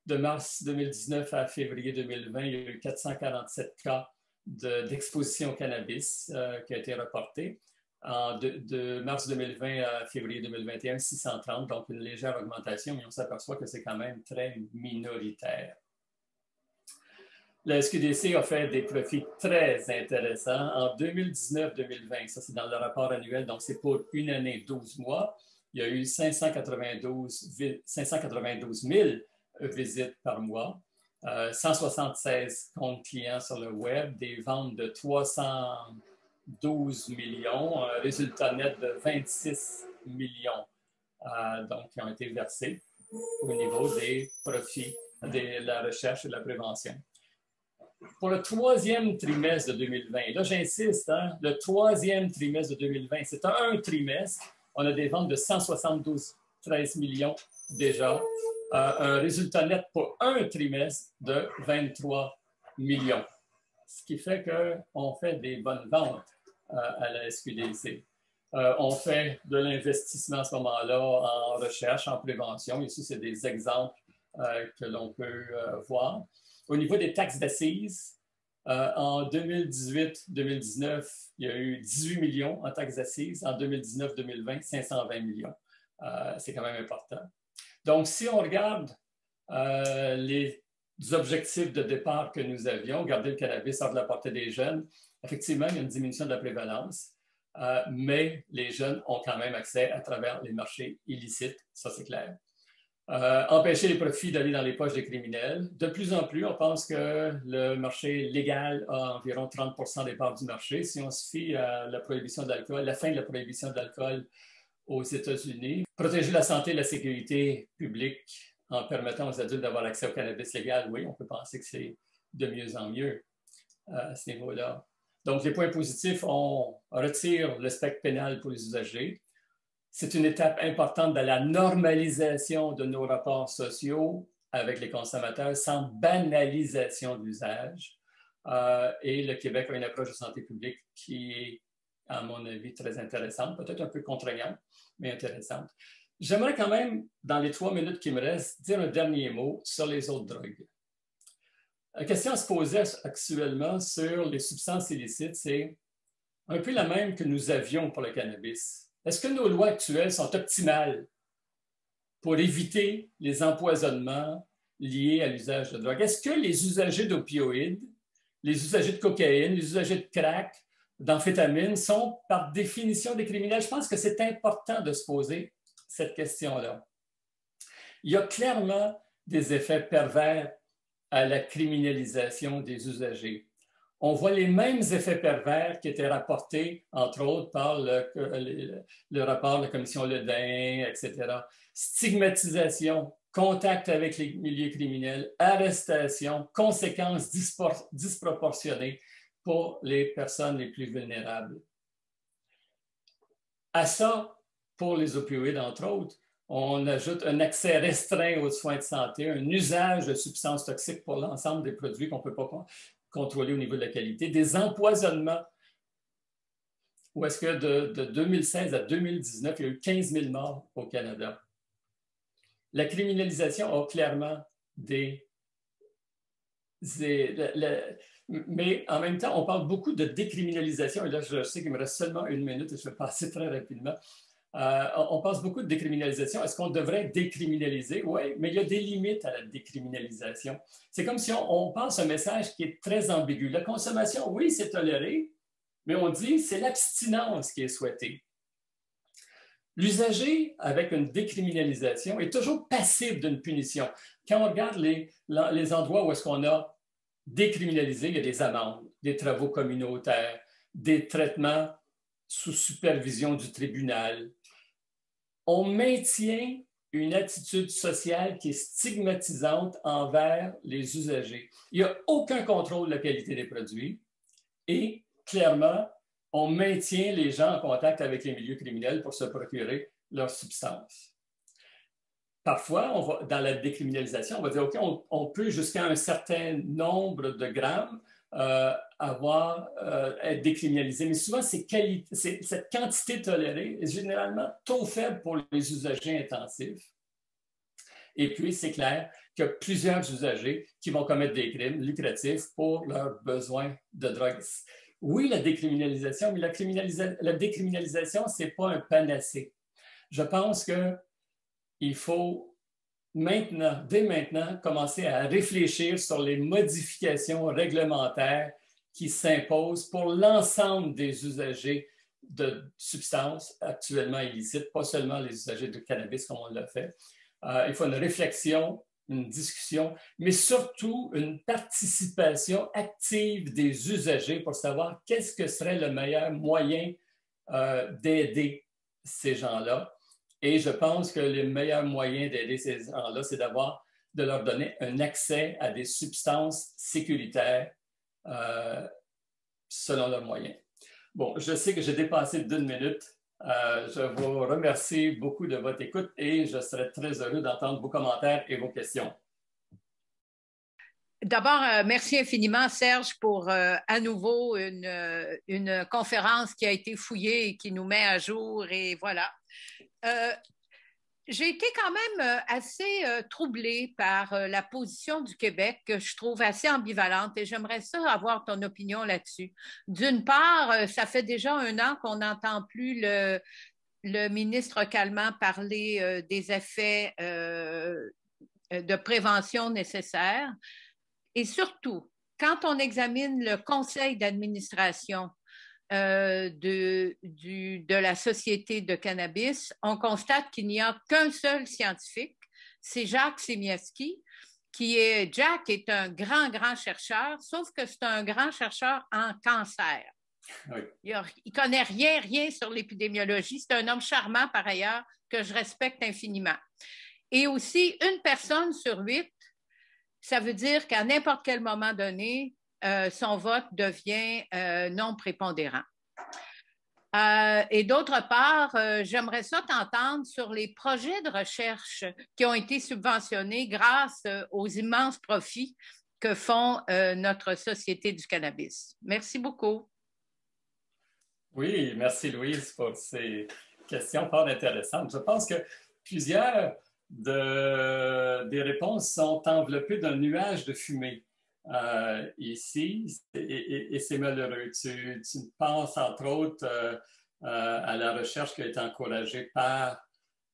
Speaker 2: de mars 2019 à février 2020, il y a eu 447 cas d'exposition au cannabis qui a été reporté. De mars 2020 à février 2021, 630, donc une légère augmentation, mais on s'aperçoit que c'est quand même très minoritaire. La SQDC a fait des profits très intéressants. En 2019-2020, ça c'est dans le rapport annuel, donc c'est pour une année, 12 mois, il y a eu 592 000 visites par mois, 176 comptes clients sur le web, des ventes de 312 millions, un résultat net de 26 millions donc, qui ont été versés au niveau des profits de la recherche et de la prévention. Pour le troisième trimestre de 2020, là j'insiste, hein, le troisième trimestre de 2020, c'est un trimestre, on a des ventes de 13 millions déjà, un résultat net pour un trimestre de 23 millions. Ce qui fait qu'on fait des bonnes ventes à la SQDC. On fait de l'investissement à ce moment-là en recherche, en prévention. Ici, c'est des exemples que l'on peut voir. Au niveau des taxes d'assises, en 2018-2019, il y a eu 18 millions en taxes d'assises. En 2019-2020, 520 millions. C'est quand même important. Donc, si on regarde les objectifs de départ que nous avions, garder le cannabis hors de la portée des jeunes, effectivement, il y a une diminution de la prévalence, mais les jeunes ont quand même accès à travers les marchés illicites, ça c'est clair. Empêcher les profits d'aller dans les poches des criminels. De plus en plus, on pense que le marché légal a environ 30% des parts du marché. Si on se fie à la prohibition de l'alcool, la fin de la prohibition de l'alcool aux États-Unis, protéger la santé et la sécurité publique en permettant aux adultes d'avoir accès au cannabis légal, oui, on peut penser que c'est de mieux en mieux à ce niveau-là. Donc, les points positifs, on retire le spectre pénal pour les usagers. C'est une étape importante dans la normalisation de nos rapports sociaux avec les consommateurs sans banalisation de l'usage. Et le Québec a une approche de santé publique qui est, à mon avis, très intéressante, peut-être un peu contraignante, mais intéressante. J'aimerais quand même, dans les 3 minutes qui me restent, dire un dernier mot sur les autres drogues. La question à se poser actuellement sur les substances illicites, c'est un peu la même que nous avions pour le cannabis. Est-ce que nos lois actuelles sont optimales pour éviter les empoisonnements liés à l'usage de drogue. Est-ce que les usagers d'opioïdes, les usagers de cocaïne, les usagers de crack, d'amphétamines sont par définition des criminels? Je pense que c'est important de se poser cette question-là. Il y a clairement des effets pervers à la criminalisation des usagers. On voit les mêmes effets pervers qui étaient rapportés, entre autres, par le rapport de la commission Ledin, etc. Stigmatisation, contact avec les milieux criminels, arrestation, conséquences disproportionnées pour les personnes les plus vulnérables. À ça, pour les opioïdes, entre autres, on ajoute un accès restreint aux soins de santé, un usage de substances toxiques pour l'ensemble des produits qu'on ne peut pas contrôler au niveau de la qualité, des empoisonnements, où est-ce que de 2016 à 2019, il y a eu 15 000 morts au Canada. La criminalisation a clairement mais en même temps, on parle beaucoup de décriminalisation, et là, je sais qu'il me reste seulement 1 minute et je vais passer très rapidement. On pense beaucoup de décriminalisation. Est-ce qu'on devrait décriminaliser? Oui, mais il y a des limites à la décriminalisation. C'est comme si on passe un message qui est très ambigu. La consommation, oui, c'est toléré, mais on dit c'est l'abstinence qui est souhaitée. L'usager, avec une décriminalisation, est toujours passible d'une punition. Quand on regarde les endroits où est-ce qu'on a décriminalisé, il y a des amendes, des travaux communautaires, des traitements sous supervision du tribunal. On maintient une attitude sociale qui est stigmatisante envers les usagers. Il n'y a aucun contrôle de la qualité des produits et, clairement, on maintient les gens en contact avec les milieux criminels pour se procurer leurs substances. Parfois, dans la décriminalisation, on va dire, OK, on peut jusqu'à un certain nombre de grammes être décriminalisé. Mais souvent, cette quantité tolérée est généralement trop faible pour les usagers intensifs. Et puis, c'est clair qu'il y a plusieurs usagers qui vont commettre des crimes lucratifs pour leurs besoins de drogue. Oui, la décriminalisation, mais la décriminalisation, ce n'est pas un panacée. Je pense qu'il faut dès maintenant, commencer à réfléchir sur les modifications réglementaires qui s'imposent pour l'ensemble des usagers de substances actuellement illicites, pas seulement les usagers de cannabis comme on l'a fait. Il faut une réflexion, une discussion, mais surtout une participation active des usagers pour savoir qu'est-ce que serait le meilleur moyen d'aider ces gens-là. Et je pense que le meilleur moyen d'aider ces gens-là, c'est de leur donner un accès à des substances sécuritaires selon leurs moyens. Bon, je sais que j'ai dépassé d'1 minute. Je vous remercie beaucoup de votre écoute et je serai très heureux d'entendre vos commentaires et vos questions.
Speaker 3: D'abord, merci infiniment, Serge, pour à nouveau une conférence qui a été fouillée et qui nous met à jour. Et voilà. J'ai été quand même assez troublée par la position du Québec que je trouve assez ambivalente et j'aimerais ça avoir ton opinion là-dessus. D'une part, ça fait déjà 1 an qu'on n'entend plus le ministre Calment parler des effets de prévention nécessaires. Et surtout, quand on examine le conseil d'administration de la Société de cannabis, on constate qu'il n'y a qu'un seul scientifique, c'est Jacques Simiewski, Jack est un grand chercheur, sauf que c'est un grand chercheur en cancer. Oui. Il ne connaît rien sur l'épidémiologie. C'est un homme charmant, par ailleurs, que je respecte infiniment. Et aussi, 1 personne sur 8, ça veut dire qu'à n'importe quel moment donné, son vote devient non prépondérant. Et d'autre part, j'aimerais ça t'entendre sur les projets de recherche qui ont été subventionnés grâce aux immenses profits que font notre Société du cannabis. Merci beaucoup.
Speaker 2: Oui, merci Louise pour ces questions fort intéressantes. Je pense que plusieurs des réponses sont enveloppées d'un nuage de fumée. Ici, et c'est malheureux. Tu penses entre autres à la recherche qui a été encouragée par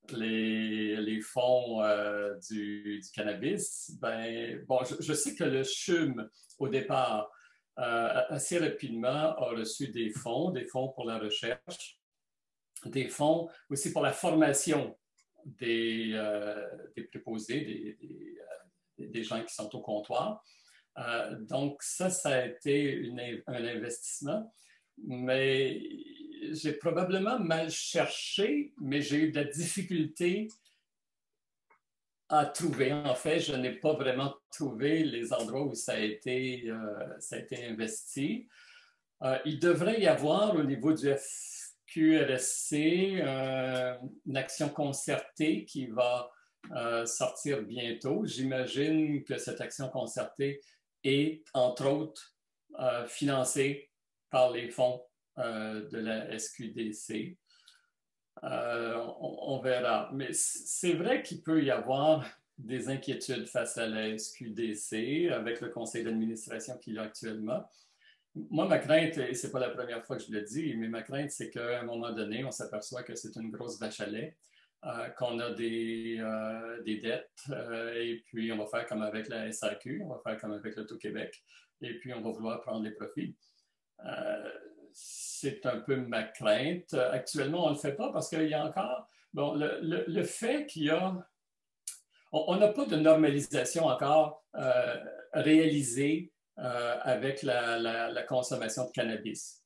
Speaker 2: les fonds du cannabis, ben, bon, je sais que le CHUM, au départ, assez rapidement, a reçu des fonds pour la recherche, des fonds aussi pour la formation des préposés, des gens qui sont au comptoir. Donc, ça a été un investissement, mais j'ai probablement mal cherché, mais j'ai eu de la difficulté à trouver. En fait, je n'ai pas vraiment trouvé les endroits où ça a été investi. Il devrait y avoir au niveau du FQRSC une action concertée qui va sortir bientôt. J'imagine que cette action concertée est, entre autres, financée par les fonds de la SQDC. On verra. Mais c'est vrai qu'il peut y avoir des inquiétudes face à la SQDC avec le conseil d'administration qu'il y a actuellement. Moi, ma crainte, et ce n'est pas la première fois que je le dis, mais ma crainte, c'est qu'à un moment donné, on s'aperçoit que c'est une grosse vache à lait, qu'on a des dettes, et puis on va faire comme avec la SAQ, on va faire comme avec l'Auto-Québec, et puis on va vouloir prendre les profits. C'est un peu ma crainte. Actuellement, on ne le fait pas parce qu'il y a encore... Bon, le fait qu'il y a... On n'a pas de normalisation encore réalisée avec la consommation de cannabis.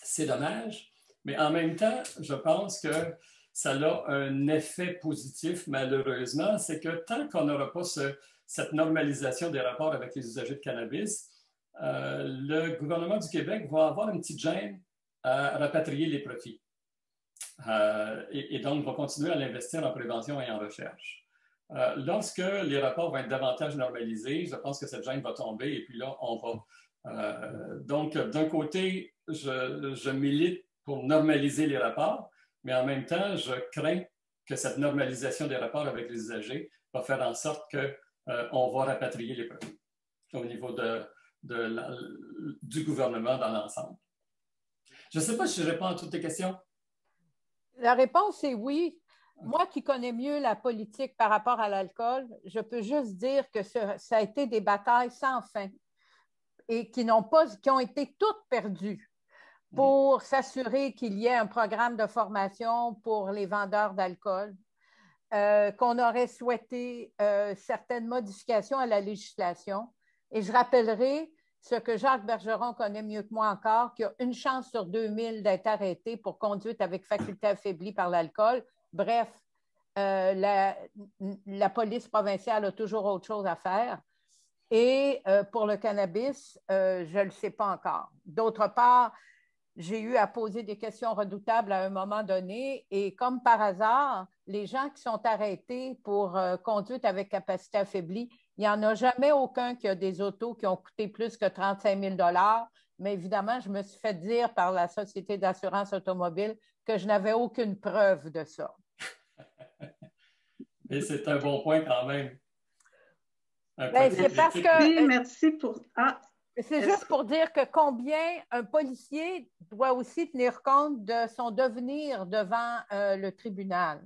Speaker 2: C'est dommage, mais en même temps, je pense que ça a un effet positif, malheureusement, c'est que tant qu'on n'aura pas cette normalisation des rapports avec les usagers de cannabis, le gouvernement du Québec va avoir une petite gêne à rapatrier les profits. Et donc, va continuer à l'investir en prévention et en recherche. Lorsque les rapports vont être davantage normalisés, je pense que cette gêne va tomber et puis là, on va... donc, d'un côté, je milite pour normaliser les rapports, mais en même temps, je crains que cette normalisation des rapports avec les usagers va faire en sorte qu'on va rapatrier les profits au niveau du gouvernement dans l'ensemble. Je ne sais pas si je réponds à toutes tes questions.
Speaker 3: La réponse est oui. Moi qui connais mieux la politique par rapport à l'alcool, je peux juste dire que ça a été des batailles sans fin et qui ont été toutes perdues pour s'assurer qu'il y ait un programme de formation pour les vendeurs d'alcool, qu'on aurait souhaité certaines modifications à la législation. Et je rappellerai ce que Jacques Bergeron connaît mieux que moi encore, qu'il y a une chance sur 2000 d'être arrêté pour conduite avec faculté affaiblie par l'alcool. Bref, la police provinciale a toujours autre chose à faire. Et pour le cannabis, je ne le sais pas encore. D'autre part, j'ai eu à poser des questions redoutables à un moment donné et comme par hasard, les gens qui sont arrêtés pour conduite avec capacité affaiblie, il n'y en a jamais aucun qui a des autos qui ont coûté plus que 35 000 $. Mais évidemment, je me suis fait dire par la Société d'assurance automobile que je n'avais aucune preuve de ça.
Speaker 2: Et c'est un bon point quand même.
Speaker 3: C'est parce que...
Speaker 1: Merci pour...
Speaker 3: C'est juste pour dire que combien un policier doit aussi tenir compte de son devenir devant le tribunal.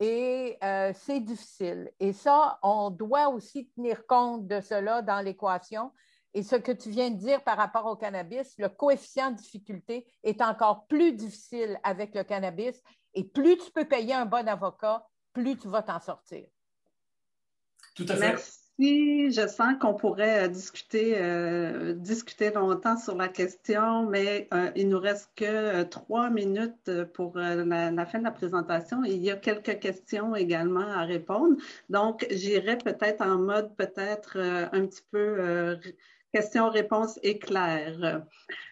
Speaker 3: Et c'est difficile. Et ça, on doit aussi tenir compte de cela dans l'équation. Et ce que tu viens de dire par rapport au cannabis, le coefficient de difficulté est encore plus difficile avec le cannabis. Et plus tu peux payer un bon avocat, plus tu vas t'en sortir.
Speaker 2: Tout à fait.
Speaker 1: Merci. Je sens qu'on pourrait discuter longtemps sur la question, mais il nous reste que 3 minutes pour la fin de la présentation. Il y a quelques questions également à répondre. Donc, j'irai peut-être en mode un petit peu question-réponse éclair.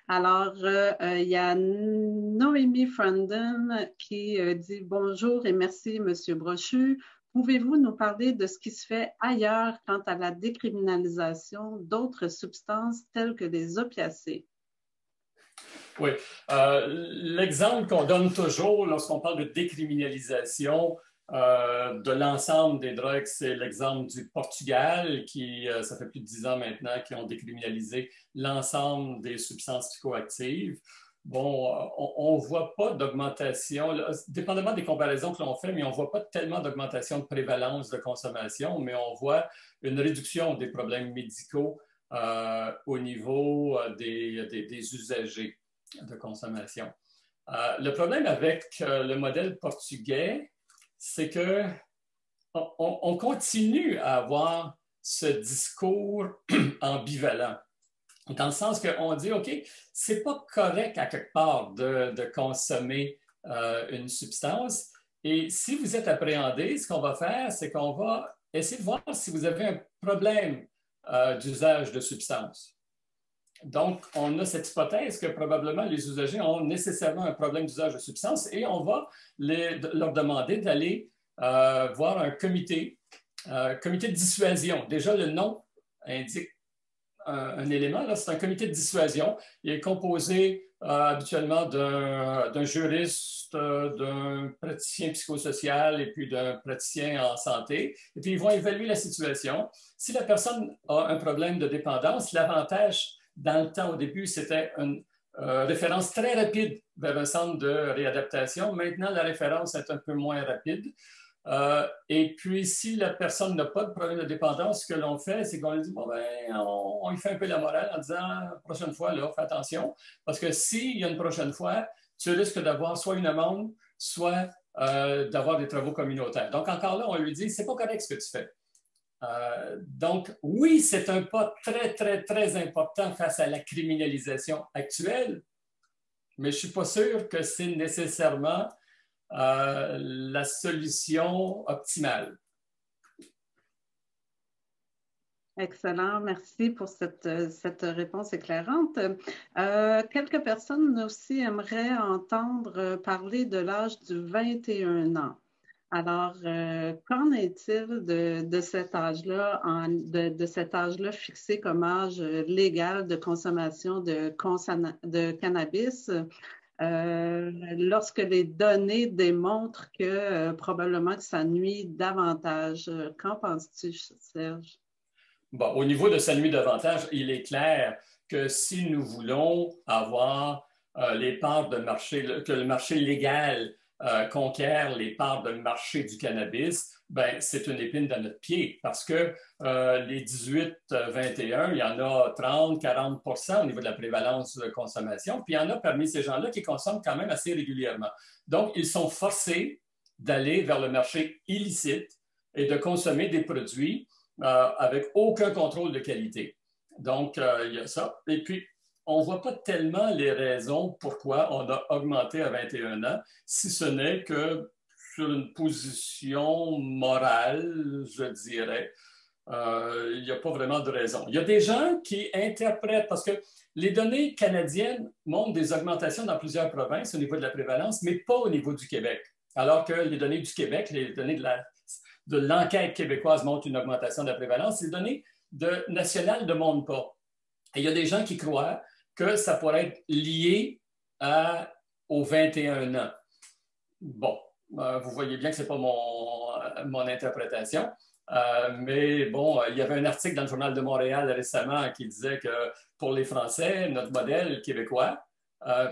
Speaker 1: Alors, il y a Noémie Frandon qui dit « Bonjour et merci, M. Brochu. Pouvez-vous nous parler de ce qui se fait ailleurs quant à la décriminalisation d'autres substances telles que les opiacés? »
Speaker 2: Oui. L'exemple qu'on donne toujours lorsqu'on parle de décriminalisation de l'ensemble des drogues, c'est l'exemple du Portugal qui, ça fait plus de 10 ans maintenant, qui ont décriminalisé l'ensemble des substances psychoactives. bon, on ne voit pas d'augmentation, dépendamment des comparaisons que l'on fait, mais on ne voit pas tellement d'augmentation de prévalence de consommation, mais on voit une réduction des problèmes médicaux au niveau des usagers de consommation. Le problème avec le modèle portugais, c'est que on continue à avoir ce discours ambivalent, dans le sens qu'on dit, OK, c'est pas correct à quelque part de consommer une substance, et si vous êtes appréhendé, ce qu'on va faire, c'est qu'on va essayer de voir si vous avez un problème d'usage de substances. Donc, on a cette hypothèse que probablement les usagers ont nécessairement un problème d'usage de substances et on va leur demander d'aller voir un comité de dissuasion. Déjà, le nom indique un élément. C'est un comité de dissuasion. Il est composé habituellement d'un juriste, d'un praticien psychosocial et puis d'un praticien en santé. Et puis, ils vont évaluer la situation. Si la personne a un problème de dépendance, l'avantage dans le temps, au début, c'était une référence très rapide vers un centre de réadaptation. Maintenant, la référence est un peu moins rapide. Et puis, si la personne n'a pas de problème de dépendance, ce que l'on fait, c'est qu'on lui dit, bon, ben, on lui fait un peu la morale en disant, prochaine fois, là, fais attention, parce que s'il y a une prochaine fois, tu risques d'avoir soit une amende, soit d'avoir des travaux communautaires. Donc, encore là, on lui dit, c'est pas correct ce que tu fais. Donc, oui, c'est un pas très, très, très important face à la criminalisation actuelle, mais je ne suis pas sûr que c'est nécessairement la solution optimale.
Speaker 1: Excellent, merci pour cette réponse éclairante. Quelques personnes aussi aimeraient entendre parler de l'âge du 21 ans. Alors, qu'en est-il de cet âge-là, de cet âge-là fixé comme âge légal de consommation de cannabis, lorsque les données démontrent que probablement que ça nuit davantage? Qu'en penses-tu, Serge?
Speaker 2: Bon, au niveau de ça nuit davantage, il est clair que si nous voulons avoir les parts de marché, que le marché légal conquiert les parts de marché du cannabis, ben, c'est une épine dans notre pied parce que les 18-21, il y en a 30-40% au niveau de la prévalence de consommation, puis il y en a parmi ces gens-là qui consomment quand même assez régulièrement. Donc, ils sont forcés d'aller vers le marché illicite et de consommer des produits avec aucun contrôle de qualité. Donc, il y a ça. Et puis, on ne voit pas tellement les raisons pourquoi on a augmenté à 21 ans, si ce n'est que sur une position morale, je dirais. Il n'y a pas vraiment de raison. Il y a des gens qui interprètent, parce que les données canadiennes montrent des augmentations dans plusieurs provinces au niveau de la prévalence, mais pas au niveau du Québec. Alors que les données du Québec, les données de l'enquête québécoise montrent une augmentation de la prévalence, les données nationales ne montrent pas. Et il y a des gens qui croient que ça pourrait être lié aux 21 ans. Bon, vous voyez bien que ce n'est pas mon interprétation. Mais bon, il y avait un article dans le Journal de Montréal récemment qui disait que pour les Français, notre modèle québécois,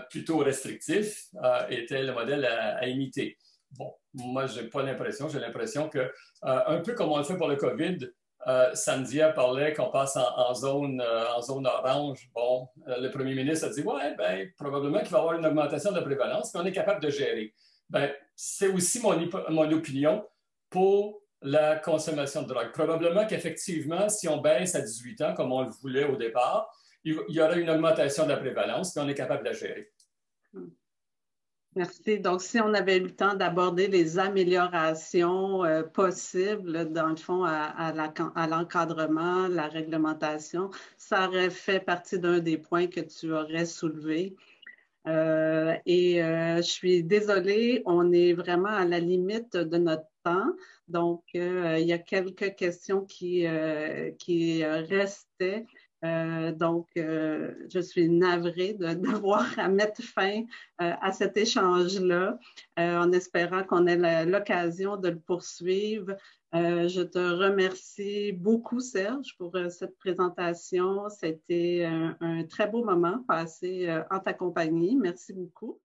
Speaker 2: plutôt restrictif, était le modèle à imiter. Bon, moi, je n'ai pas l'impression. J'ai l'impression que, un peu comme on le fait pour le COVID, Sandia parlait qu'on passe en zone orange. Bon, le premier ministre a dit, ouais, ben, probablement qu'il va y avoir une augmentation de la prévalence, mais on est capable de gérer. Ben, c'est aussi mon opinion pour la consommation de drogue. Probablement qu'effectivement, si on baisse à 18 ans, comme on le voulait au départ, il y aura une augmentation de la prévalence, mais on est capable de la gérer.
Speaker 1: Merci. Donc, si on avait eu le temps d'aborder les améliorations possibles, dans le fond, à l'encadrement, la réglementation, ça aurait fait partie d'un des points que tu aurais soulevés. Je suis désolée, on est vraiment à la limite de notre temps. Donc, il y a quelques questions qui restaient. Donc, je suis navrée d'avoir à mettre fin à cet échange-là, en espérant qu'on ait l'occasion de le poursuivre. Je te remercie beaucoup, Serge, pour cette présentation. C'était un très beau moment passé en ta compagnie. Merci beaucoup.